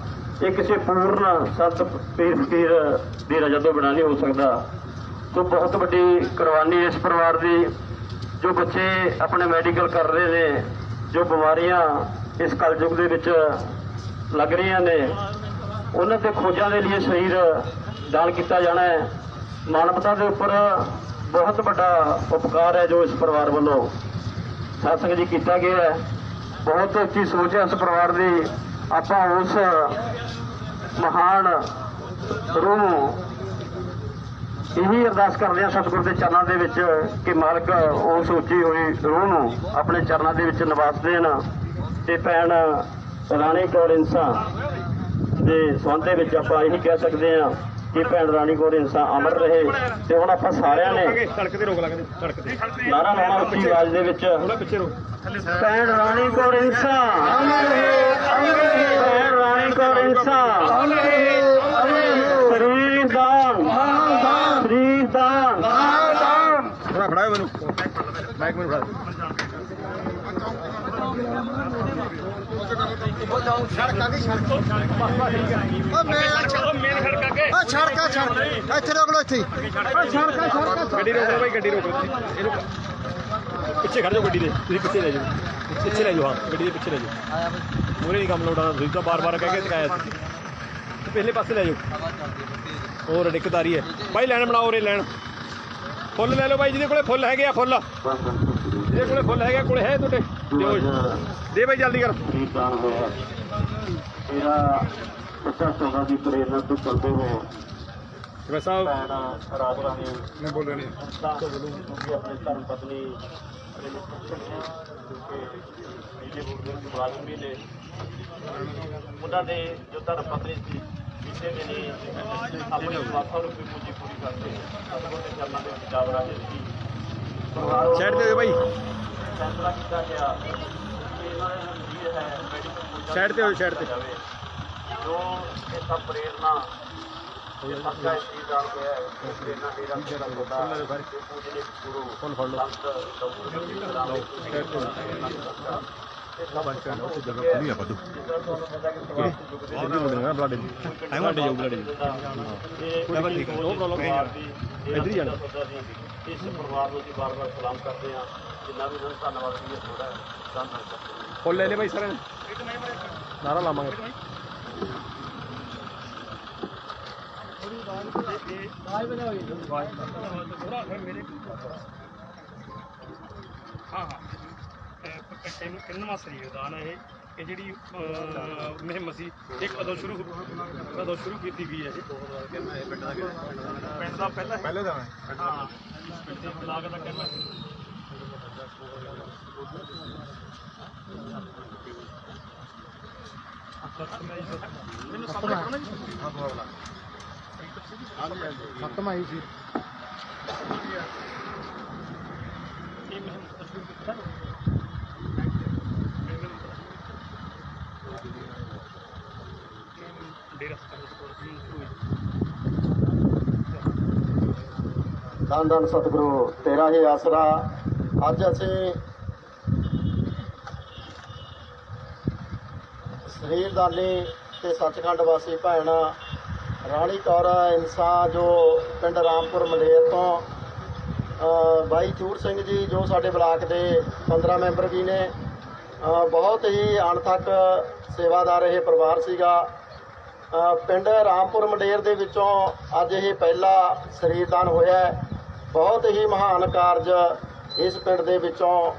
Speaker 3: ਇਹ ਕਿਸੇ ਪੂਰਨ ਸੰਤ ਪੀਰ ਫਕੀਰ ਦੀ ਰਜ਼ਾ ਤੋਂ ਬਿਨਾਂ ਨਹੀਂ ਹੋ ਸਕਦਾ। ਸੋ ਬਹੁਤ ਵੱਡੀ ਕੁਰਬਾਨੀ ਇਸ ਪਰਿਵਾਰ ਦੀ। ਜੋ ਬੱਚੇ ਆਪਣੇ ਮੈਡੀਕਲ ਕਰ ਰਹੇ ਨੇ, ਜੋ ਬਿਮਾਰੀਆਂ ਇਸ ਕਲਯੁਗ ਦੇ ਵਿੱਚ ਲੱਗ ਰਹੀਆਂ ਨੇ, ਉਹਨਾਂ ਤੇ ਖੋਜਾਂ ਦੇ ਲਈ ਸਰੀਰ ਦਾਨ ਕੀਤਾ ਜਾਣਾ ਹੈ। ਮਾਨਵਤਾ ਦੇ ਉੱਪਰ ਬਹੁਤ ਵੱਡਾ ਉਪਕਾਰ ਹੈ ਜੋ ਇਸ ਪਰਿਵਾਰ ਵੱਲੋਂ ਸਾਧ ਸੰਗਤ ਜੀ ਕੀਤਾ ਗਿਆ ਹੈ। ਬਹੁਤ ਉੱਚੀ ਸੋਚ ਹੈ ਇਸ ਪਰਿਵਾਰ ਦੀ। ਆਪਾਂ ਉਸ ਮਹਾਨ ਰੂਹ ਨੂੰ ਇਹੀ ਅਰਦਾਸ ਕਰਦੇ ਹਾਂ ਸਤਿਗੁਰ ਦੇ ਚਰਨਾਂ ਦੇ ਵਿੱਚ ਕਿ ਮਾਲਕ ਉਸ ਉੱਚੀ ਹੋਈ ਰੂਹ ਨੂੰ ਆਪਣੇ ਚਰਨਾਂ ਦੇ ਵਿੱਚ ਨਿਵਾਸ ਦੇਣ ਤੇ ਭੈਣ ਰਾਣੀ ਕੌਰ ਇਨਸਾਨ ਦੇ ਸੰਬੰਧ ਦੇ ਵਿੱਚ ਆਪਾਂ ਇਹੀ ਕਹਿ ਸਕਦੇ ਹਾਂ ਕਿ ਭੈਣ ਰਾਣੀ ਕੌਰ ਇੰਸਾਂ ਅਮਰ ਰਹੇ। ਤੇ ਹੁਣ ਆਪਾਂ ਸਾਰਿਆਂ ਨੇ
Speaker 1: ਸੜਕ ਤੇ ਰੋਕ ਲਾਂਗੇ, ਸੜਕ ਤੇ
Speaker 3: ਨਾਰਾ ਲਾਉਣਾ ਉੱਚੀ ਆਵਾਜ਼ ਦੇ ਵਿੱਚ,
Speaker 1: ਥੋੜਾ ਪਿੱਛੇ ਰੋਕ।
Speaker 3: ਭੈਣ ਰਾਣੀ ਕੌਰ ਇੰਸਾਂ ਅਮਰ ਰਹੇ, ਭੈਣ ਰਾਣੀ ਕੌਰ ਇੰਸਾਂ ਅਮਰ ਰਹੇ, ਸਰੀਰ ਦਾਨ, ਸਰੀਰ ਦਾਨ।
Speaker 1: ਥੋੜਾ ਫੜਾਓ ਮੈਨੂੰ ਮਾਈਕ, ਮੈਨੂੰ ਫੜਾ
Speaker 2: ਇੱਥੇ ਰੋਕ ਲੋ, ਇੱਥੇ
Speaker 1: ਗੱਡੀ ਰੋਕ ਲਓ ਭਾਈ, ਗੱਡੀ ਰੋਕ ਲਓ। ਇਹਨੂੰ ਪਿੱਛੇ ਖੜ ਜਾਓ ਗੱਡੀ ਦੇ, ਤੁਸੀਂ ਪਿੱਛੇ ਲੈ ਜਾਓ, ਪਿੱਛੇ ਲੈ ਜਾਓ। ਹਾਂ ਗੱਡੀ ਦੇ ਪਿੱਛੇ ਲੈ ਜਾਓ, ਮੂਹਰੇ ਨਹੀਂ ਕੰਮ ਲੋਟਾਣਾ। ਤੁਸੀਂ ਤਾਂ ਬਾਰ-ਬਾਰ ਕਹਿ ਕੇ ਚਕਾਇਆ ਸੀ, ਪਹਿਲੇ ਪਾਸੇ ਲੈ ਜਾਓ। ਹੋਰ ਦਿੱਕਤ ਆ ਰਹੀ ਹੈ ਭਾਈ, ਲੈਣ ਬਣਾਓ, ਉਰੇ ਲੈਣ। ਫੁੱਲ ਲੈ ਲਓ ਭਾਈ, ਜਿਹਦੇ ਕੋਲੇ ਫੁੱਲ ਹੈਗੇ ਆ, ਫੁੱਲ ਜਿਹਦੇ ਕੋਲੇ ਫੁੱਲ ਹੈਗੇ, ਕੋਲੇ ਹੈ ਤੁਹਾਡੇ, ਦਿਓ ਦੇ ਭਾਈ, ਜਲਦੀ ਕਰ।
Speaker 3: ਸਰੀਰ ਦਾਨ ਹੋਇਆ। ਮੇਰਾ ਸੱਚਾ ਸੌਦਾ ਦੀ ਪ੍ਰੇਰਨਾ ਤੋਂ ਚੱਲਦੇ ਹੋਏ
Speaker 1: ਜਿਵੇਂ ਸਾਹਿਬ
Speaker 3: ਭੈਣ ਰਾਜ ਰਾਣੀ
Speaker 1: ਮੈਂ ਬੋਲਿਆ ਨਹੀਂ,
Speaker 3: ਕਿਉਂਕਿ ਆਪਣੇ ਧਰਮ ਪਤਨੀ ਬਿਜਲੀ ਬੋਰਡ ਦੇ ਮੁਲਾਜ਼ਮ ਵੀ ਨੇ, ਉਹਨਾਂ ਦੇ ਜੋ ਧਰਮ ਪਤਨੀ ਸੀ ਬੀਤੇ ਦਿਨੀ ਆਪਣੀ ਵਾਸਾਂ ਨੂੰ ਪੂਰੀ ਕਰਦੇ ਸਤਿਗੁਰ ਦੇ ਚਰਨਾਂ ਦੇ ਵਿੱਚ ਜਾਵੜਾ ਦੇ ਸੀ।
Speaker 1: ਸਾਈਡ ਤੇ ਹੋ ਭਾਈ,
Speaker 3: ਫੈਸਲਾ ਕੀਤਾ ਗਿਆ ਕਿ ਇਹਨਾਂ ਦੇ ਨਜ਼ਦੀਕ ਹੈ ਮੈਡੀਕਲ
Speaker 1: ਸਾਈਡ ਤੇ ਹੋ, ਸਾਈਡ ਤੇ।
Speaker 3: ਜੋ ਇਹ ਸਭ ਪ੍ਰੇਰਨਾ ਸੱਚਾ ਇਸਤੀਦਾਨ ਹੋਇਆ ਹੈ, ਉਹ ਪ੍ਰੇਰਨਾ ਡੇਰਾ ਸੱਚਾ ਸੌਦਾ ਦੇ ਪੂਜਨੀਕ ਗੁਰੂ
Speaker 1: ਫੁੱਲ ਫੜ ਲਓ।
Speaker 3: ਸੰਤ ਡਾਕਟਰ ਜਗਜੀਤ ਰਾਮ ਦੇ
Speaker 1: ਬਲਾਡੇ ਜਾਊ, ਬਲਾਡੇ ਇੱਧਰ ਹੀ ਜਾਣਾ।
Speaker 3: ਇਸ ਪਰਿਵਾਰ ਨੂੰ ਅਸੀਂ ਵਾਰ-ਵਾਰ ਸਲਾਮ ਕਰਦੇ ਹਾਂ, ਜਿੰਨਾ ਵੀ ਇਹਨਾਂ ਦਾ ਧੰਨਵਾਦ ਕਰੀਏ ਥੋੜਾ ਹੈ। ਧੰਨਵਾਦ।
Speaker 1: ਫੁੱਲ ਲੈ ਲੈ ਭਾਈ ਸਾਰਿਆਂ ਨੇ, ਨਾਰਾ ਲਾਵਾਂਗੇ।
Speaker 5: ਹਾਂ ਕਿੰਨਵਾਂ ਸਰੀਰਦਾਨ ਹੈ ਇਹ ਜਿਹੜੀ ਮੁਹਿੰਮ ਅਸੀਂ ਇਹ ਕਦੋਂ ਸ਼ੁਰੂ ਕੀਤੀ ਗਈ ਹੈ? ਇਹ ਪਿੰਡ ਦਾ ਪਹਿਲੇ ਦਾ ਹਾਂ, ਪਿੰਡ ਦੇ ਬਲਾਕ ਦਾ ਕਹਿੰਦਾ
Speaker 2: ਖਤਮ ਆਈ ਸੀ।
Speaker 5: ਇਹ ਮੁਹਿੰਮ ਸ਼ੁਰੂ ਕੀਤਾ ਡੇਰਾ
Speaker 3: ਧੰਨ ਧੰਨ ਸਤਿਗੁਰੂ ਤੇਰਾ ਹੀ ਆਸਰਾ। ਅੱਜ ਅਸੀਂ ਸਰੀਰਦਾਨੀ ਤੇ ਸੱਚਖੰਡ ਵਾਸੀ ਭੈਣ ਰਾਣੀ ਕੌਰ ਇੰਸਾਂ ਜੋ ਪਿੰਡ ਰਾਮਪੁਰ ਮੰਡੇਰ ਤੋਂ ਬਾਈ ਚੂੜ ਸਿੰਘ ਜੀ ਜੋ ਸਾਡੇ ਬਲਾਕ ਦੇ 15 ਮੈਂਬਰ ਵੀ ਨੇ, ਬਹੁਤ ਹੀ ਅਣਥੱਕ ਸੇਵਾਦਾਰ ਇਹ ਪਰਿਵਾਰ ਸੀਗਾ। ਪਿੰਡ ਰਾਮਪੁਰ ਮੰਡੇਰ ਦੇ ਵਿੱਚੋਂ ਅੱਜ ਇਹ ਪਹਿਲਾ ਸਰੀਰਦਾਨ ਹੋਇਆ। ਬਹੁਤ ਹੀ ਮਹਾਨ ਕਾਰਜ ਇਸ ਪਿੰਡ ਦੇ ਵਿੱਚੋਂ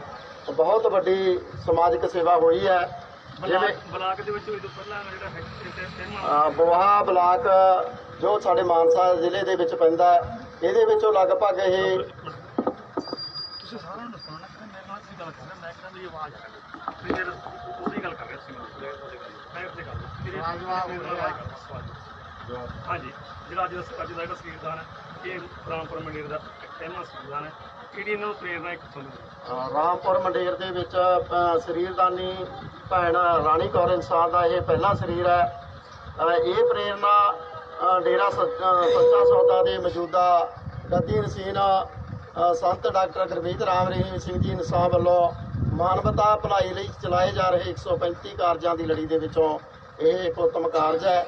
Speaker 3: ਬਹੁਤ ਵੱਡੀ ਸਮਾਜਿਕ ਸੇਵਾ ਹੋਈ ਹੈ। ਜਿਵੇਂ
Speaker 5: ਬਲਾਕ ਦੇ ਵਿੱਚ ਹੋਈ ਤੋਂ ਪਹਿਲਾਂ ਜਿਹੜਾ
Speaker 3: ਬੋਹਾ ਬਲਾਕ ਜੋ ਸਾਡੇ ਮਾਨਸਾ ਜ਼ਿਲ੍ਹੇ ਦੇ ਵਿੱਚ ਪੈਂਦਾ ਹੈ, ਇਹਦੇ ਵਿੱਚੋਂ ਲਗਭਗ ਇਹ
Speaker 5: ਤੁਸੀਂ ਸਾਰਿਆਂ ਨੂੰ ਦੱਸਣਾ ਕਿ ਮੈਂ ਨਾਲ ਦੀ ਗੱਲ ਕਰ ਰਿਹਾ, ਮੈਂ ਕਹਿੰਦਾ ਦੀ ਆਵਾਜ਼ ਆ ਰਹੀ ਹੈ, ਉਹਦੀ ਗੱਲ ਕਰ ਰਿਹਾ ਸੀ ਮੈਂ ਉਹਦੀ ਗੱਲ ਹਾਂਜੀ। ਜਿਹੜਾ ਅੱਜ ਦਾ ਜਿਹੜਾ ਸਰੀਰਦਾਨ ਹੈ, ਇਹ ਰਾਮਪੁਰ ਮੰਡੇਰ ਦਾ ਪਹਿਲਾ ਸਰੀਰਦਾਨ ਹੈ। ਕਿਹੜੀ ਇਹਨਾਂ ਨੂੰ ਪ੍ਰੇਰਨਾ ਇੱਕ ਤੁਹਾਨੂੰ?
Speaker 3: ਰਾਮਪੁਰ ਮੰਡੇਰ ਦੇ ਵਿੱਚ ਸਰੀਰਦਾਨੀ ਭੈਣ ਰਾਣੀ ਕੌਰ ਇੰਸਾਨ ਦਾ ਇਹ ਪਹਿਲਾ ਸਰੀਰ ਹੈ। ਇਹ ਪ੍ਰੇਰਨਾ ਡੇਰਾ ਸੱਚਾ ਸੌਦਾ ਦੇ ਮੌਜੂਦਾ ਗੱਦੀ ਨਸੀਨ ਸੰਤ ਡਾਕਟਰ ਗੁਰਮੀਤ ਰਾਮ ਰਹੀਮ ਸਿੰਘ ਜੀ ਇੰਸਾਂ ਵੱਲੋਂ ਮਾਨਵਤਾ ਭਲਾਈ ਲਈ ਚਲਾਏ ਜਾ ਰਹੇ 135 ਕਾਰਜਾਂ ਦੀ ਲੜੀ ਦੇ ਵਿੱਚੋਂ ਇਹ ਇੱਕ ਉੱਤਮ ਕਾਰਜ ਹੈ।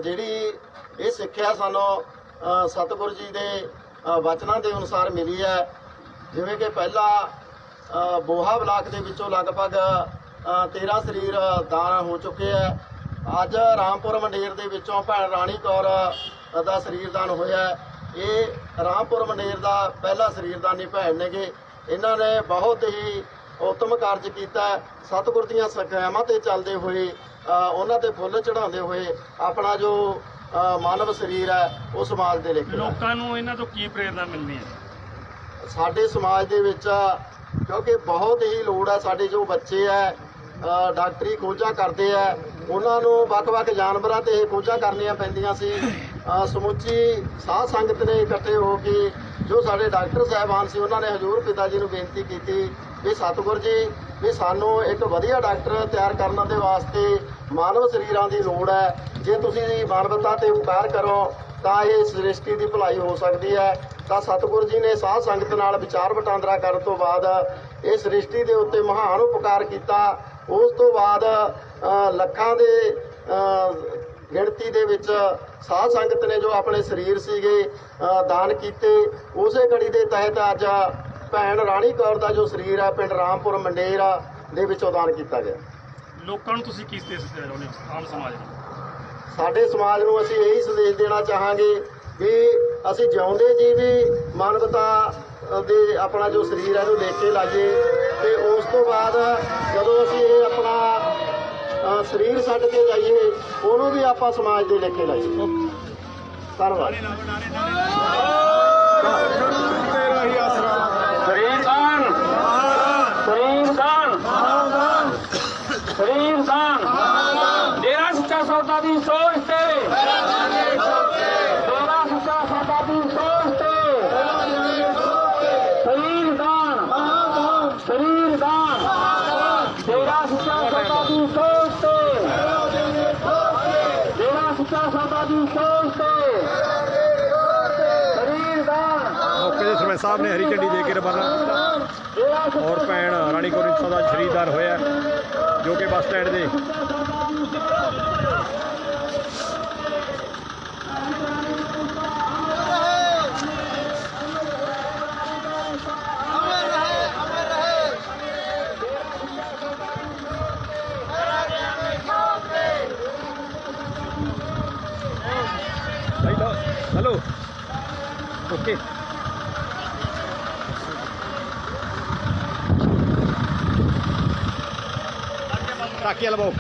Speaker 3: ਜਿਹੜੀ ਇਹ ਸਿੱਖਿਆ ਸਾਨੂੰ ਸਤਿਗੁਰੂ ਜੀ ਦੇ ਵਚਨਾਂ ਦੇ ਅਨੁਸਾਰ ਮਿਲੀ ਹੈ। ਜਿਵੇਂ ਕਿ ਪਹਿਲਾਂ ਬੋਹਾ ਬਲਾਕ ਦੇ ਵਿੱਚੋਂ ਲਗਭਗ 13 ਸਰੀਰ ਦਾਨ ਹੋ ਚੁੱਕੇ ਹੈ। ਅੱਜ ਰਾਮਪੁਰ ਮੰਡੇਰ ਦੇ ਵਿੱਚੋਂ ਭੈਣ ਰਾਣੀ ਕੌਰ ਦਾ ਸਰੀਰਦਾਨ ਹੋਇਆ। ਇਹ ਰਾਮਪੁਰ ਮੰਡੇਰ ਦਾ ਪਹਿਲਾ ਸਰੀਰਦਾਨੀ ਭੈਣ ਨੇਗੇ। ਇਹਨਾਂ ਨੇ ਬਹੁਤ ਹੀ ਉੱਤਮ ਕਾਰਜ ਕੀਤਾ। ਸਤਿਗੁਰ ਦੀਆਂ ਸਿੱਖਿਆਵਾਂ ਤੇ ਚੱਲਦੇ ਹੋਏ ਉਹਨਾਂ ਤੇ ਫੁੱਲ ਚੜਾਉਂਦੇ ਹੋਏ ਆਪਣਾ ਜੋ ਮਾਨਵ ਸਰੀਰ ਹੈ ਉਹ ਸਮਾਜ ਦੇ ਲਈ
Speaker 5: ਲੋਕਾਂ ਨੂੰ ਇਹਨਾਂ ਤੋਂ ਕੀ ਪ੍ਰੇਰਨਾ ਮਿਲਣੀ ਹੈ?
Speaker 3: ਸਾਡੇ ਸਮਾਜ ਦੇ ਵਿੱਚ ਕਿਉਂਕਿ ਬਹੁਤ ਹੀ ਲੋੜ ਹੈ। ਸਾਡੇ ਜੋ ਬੱਚੇ ਹੈ ਡਾਕਟਰੀ ਖੋਜਾਂ ਕਰਦੇ ਆ, ਉਹਨਾਂ ਨੂੰ ਵੱਖ-ਵੱਖ ਜਾਨਵਰਾਂ ਤੇ ਇਹ ਖੋਜਾਂ ਕਰਨੀਆਂ ਪੈਂਦੀਆਂ ਸੀ। ਸਮੁੱਚੀ ਸਾਧ ਸੰਗਤ ਨੇ ਇਕੱਠੇ ਹੋ ਕੇ ਜੋ ਸਾਡੇ ਡਾਕਟਰ ਸਾਹਿਬਾਨ ਸੀ ਉਹਨਾਂ ਨੇ ਹਜ਼ੂਰ ਪਿਤਾ ਜੀ ਨੂੰ ਬੇਨਤੀ ਕੀਤੀ ਵੀ ਸਤਿਗੁਰ ਜੀ ਵੀ ਸਾਨੂੰ ਇੱਕ ਵਧੀਆ ਡਾਕਟਰ ਤਿਆਰ ਕਰਨ ਦੇ ਵਾਸਤੇ ਮਾਨਵ ਸਰੀਰਾਂ ਦੀ ਲੋੜ ਹੈ। ਜੇ ਤੁਸੀਂ ਮਾਨਵਤਾ ਤੇ ਉਪਕਾਰ ਕਰੋ ਤਾਂ ਇਹ ਸ੍ਰਿਸ਼ਟੀ ਦੀ ਭਲਾਈ ਹੋ ਸਕਦੀ ਹੈ। ਤਾਂ ਸਤਿਗੁਰ ਜੀ ਨੇ ਸਾਧ ਸੰਗਤ ਨਾਲ ਵਿਚਾਰ ਵਟਾਂਦਰਾ ਕਰਨ ਤੋਂ ਬਾਅਦ ਇਹ ਸ੍ਰਿਸ਼ਟੀ ਦੇ ਉੱਤੇ ਮਹਾਨ ਉਪਕਾਰ ਕੀਤਾ। ਉਸ ਤੋਂ ਬਾਅਦ ਲੱਖਾਂ ਦੇ ਗਿਣਤੀ ਦੇ ਵਿੱਚ ਸਾਧ ਸੰਗਤ ਨੇ ਜੋ ਆਪਣੇ ਸਰੀਰ ਸੀਗੇ ਦਾਨ ਕੀਤੇ। ਉਸੇ ਕੜੀ ਦੇ ਤਹਿਤ ਅੱਜ ਭੈਣ ਰਾਣੀ ਕੌਰ ਦਾ ਜੋ ਸਰੀਰ ਹੈ ਪਿੰਡ ਰਾਮਪੁਰ ਮੰਡੇਰ ਦੇ ਵਿੱਚੋਂ ਦਾਨ ਕੀਤਾ ਗਿਆ।
Speaker 5: ਲੋਕਾਂ ਨੂੰ ਤੁਸੀਂ ਕੀ ਸੰਦੇਸ਼ ਦੇਣਾ ਚਾਹੁੰਦੇ ਹੋ, ਆਮ ਸਮਾਜ ਨੂੰ?
Speaker 3: ਸਾਡੇ ਸਮਾਜ ਨੂੰ ਅਸੀਂ ਇਹੀ ਸੰਦੇਸ਼ ਦੇਣਾ ਚਾਹਾਂਗੇ ਵੀ ਅਸੀਂ ਜਿਉਂਦੇ ਜੀ ਵੀ ਮਾਨਵਤਾ ਦੇ ਆਪਣਾ ਜੋ ਸਰੀਰ ਹੈ ਇਹਨੂੰ ਦੇਖ ਕੇ ਲਾਈਏ ਤੇ ਉਸ ਤੋਂ ਬਾਅਦ ਜਦੋਂ ਅਸੀਂ ਇਹ ਆਪਣਾ ਸਰੀਰ ਛੱਡ ਕੇ ਜਾਈਏ ਉਹਨੂੰ ਵੀ ਆਪਾਂ ਸਮਾਜ ਦੇ ਲੇਖੇ ਲਾਈਏ। ਧੰਨਵਾਦ।
Speaker 4: ਸਰੀਰ ਦਾਨ ਡੇਰਾ ਸੱਚਾ ਸੌਦਾ ਦੀ ਸੋਚ ਤੇ, ਡੇਰਾ ਸੱਚਾ ਸੌਦਾ ਦੀ ਸੋਚ ਤੇ ਸਰੀਰ ਦਾਨ ਡੇਰਾ ਸੱਚਾ ਸੌਦਾ ਦੀ ਸੋਚ ਤੇ, ਡੇਰਾ ਸੱਚਾ ਸੌਦਾ ਦੀ ਸੋਚ ਤੇ ਸਰੀਰ ਦਾਨ।
Speaker 1: ਮੌਕੇ ਦੇ ਸਰਪੰਚ ਸਾਹਿਬ ਨੇ ਹਰੀ ਝੰਡੀ ਦੇ ਕੇ ਰਵਾਨਾ ਔਰ ਭੈਣ ਰਾਣੀ ਕੌਰ ਇੰਸਾ ਦਾ ਸ਼ਰੀਰਦਾਰ ਹੋਇਆ ਜੋ ਕਿ ਬੱਸ ਸਟੈਂਡ ਦੇ हेलो ओके टाकी वाला बाबू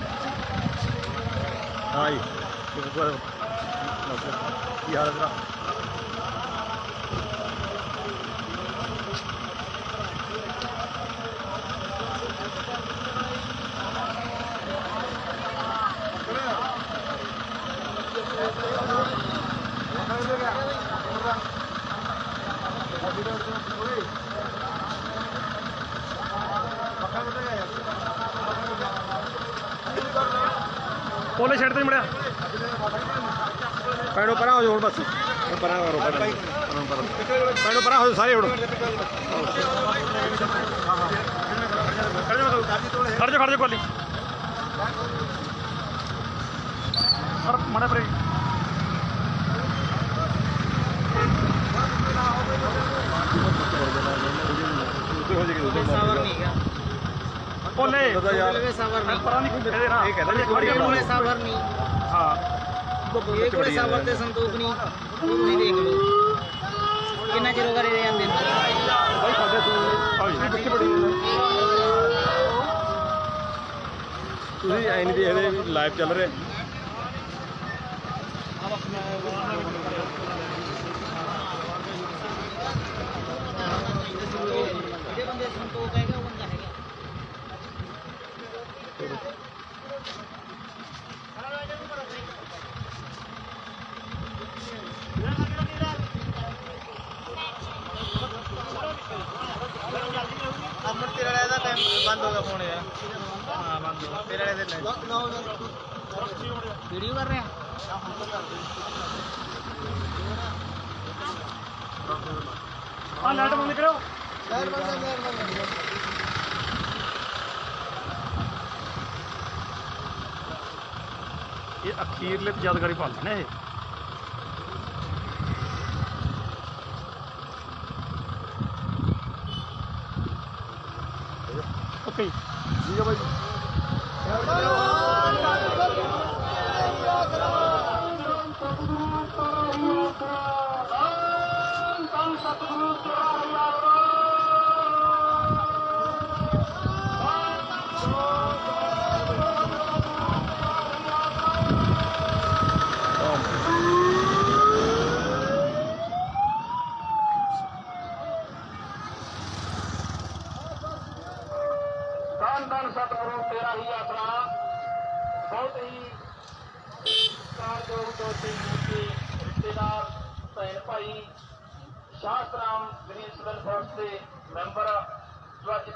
Speaker 1: हाँ जी की हाल है पोले छेड़ नहीं मुड़िया पैनों पर हो जाओ बस पर पैनों पर हो सारे उड़ो खड़ जाओ कोली सर मने पर बोले परा नहीं कहते ना ये कहते
Speaker 6: सावर नहीं
Speaker 1: हाँ
Speaker 6: ਇਹ ਕੋਲੇ ਸਾਵਰ ਤੇ ਸੰਤੋਖ ਨਹੀਂ ਤੁਸੀਂ ਦੇਖ ਲਓ ਕਿੰਨਾ ਚਿਰ ਹੋ ਗਿਆ ਰਹੇ ਜਾਂਦੇ ਨੇ
Speaker 1: भाई खाते सुन बच्चे बड़ी ਤੁਸੀਂ ਐ ਨਹੀਂ ਦੇਖਦੇ ਵੀ ਲਾਈਵ ਚੱਲ ਰਿਹਾ
Speaker 6: ਜਿਹੜੇ ਬੰਦੇ ਸੰਤੋਖ ਹੈਗਾ ਉਹ ਬੰਦਾ ਹੈਗਾ ਅਮਰ ਤੇਰਾ ਇਹਦਾ ਟਾਈਮ ਬੰਦ ਹੋ ਗਿਆ ਫੋਨ ਯਾਰ ਹਾਂ ਬੰਦ ਹੋ ਤੇਰਾ ਇਹਦੇ ਵੀਡੀਓ ਕਰ ਰਹੇ ਆ
Speaker 5: हाँ लाइट बंद करो ये अखीरले यादगारी पल ने ये ओके ठीक है भाई
Speaker 4: ਧੰਨ ਧੰਨ ਸਤਿਗੁਰੂ ਤੇਰਾ ਰਾਹੀ ਆਸਰਾ ਬਹੁਤ ਹੀ ਕਾਰਜੋਗ ਦੋਸਤੀ ਮੂਰਤੀ ਰਿਸ਼ਤੇਦਾਰ ਭੈਣ ਭਾਈ ਸ਼ਾਸਤਰਾਮ ਗ੍ਰੀਨ ਸਿਵਲ ਫੋਰਸ ਦੇ ਮੈਂਬਰ ਜੋ ਅੱਜ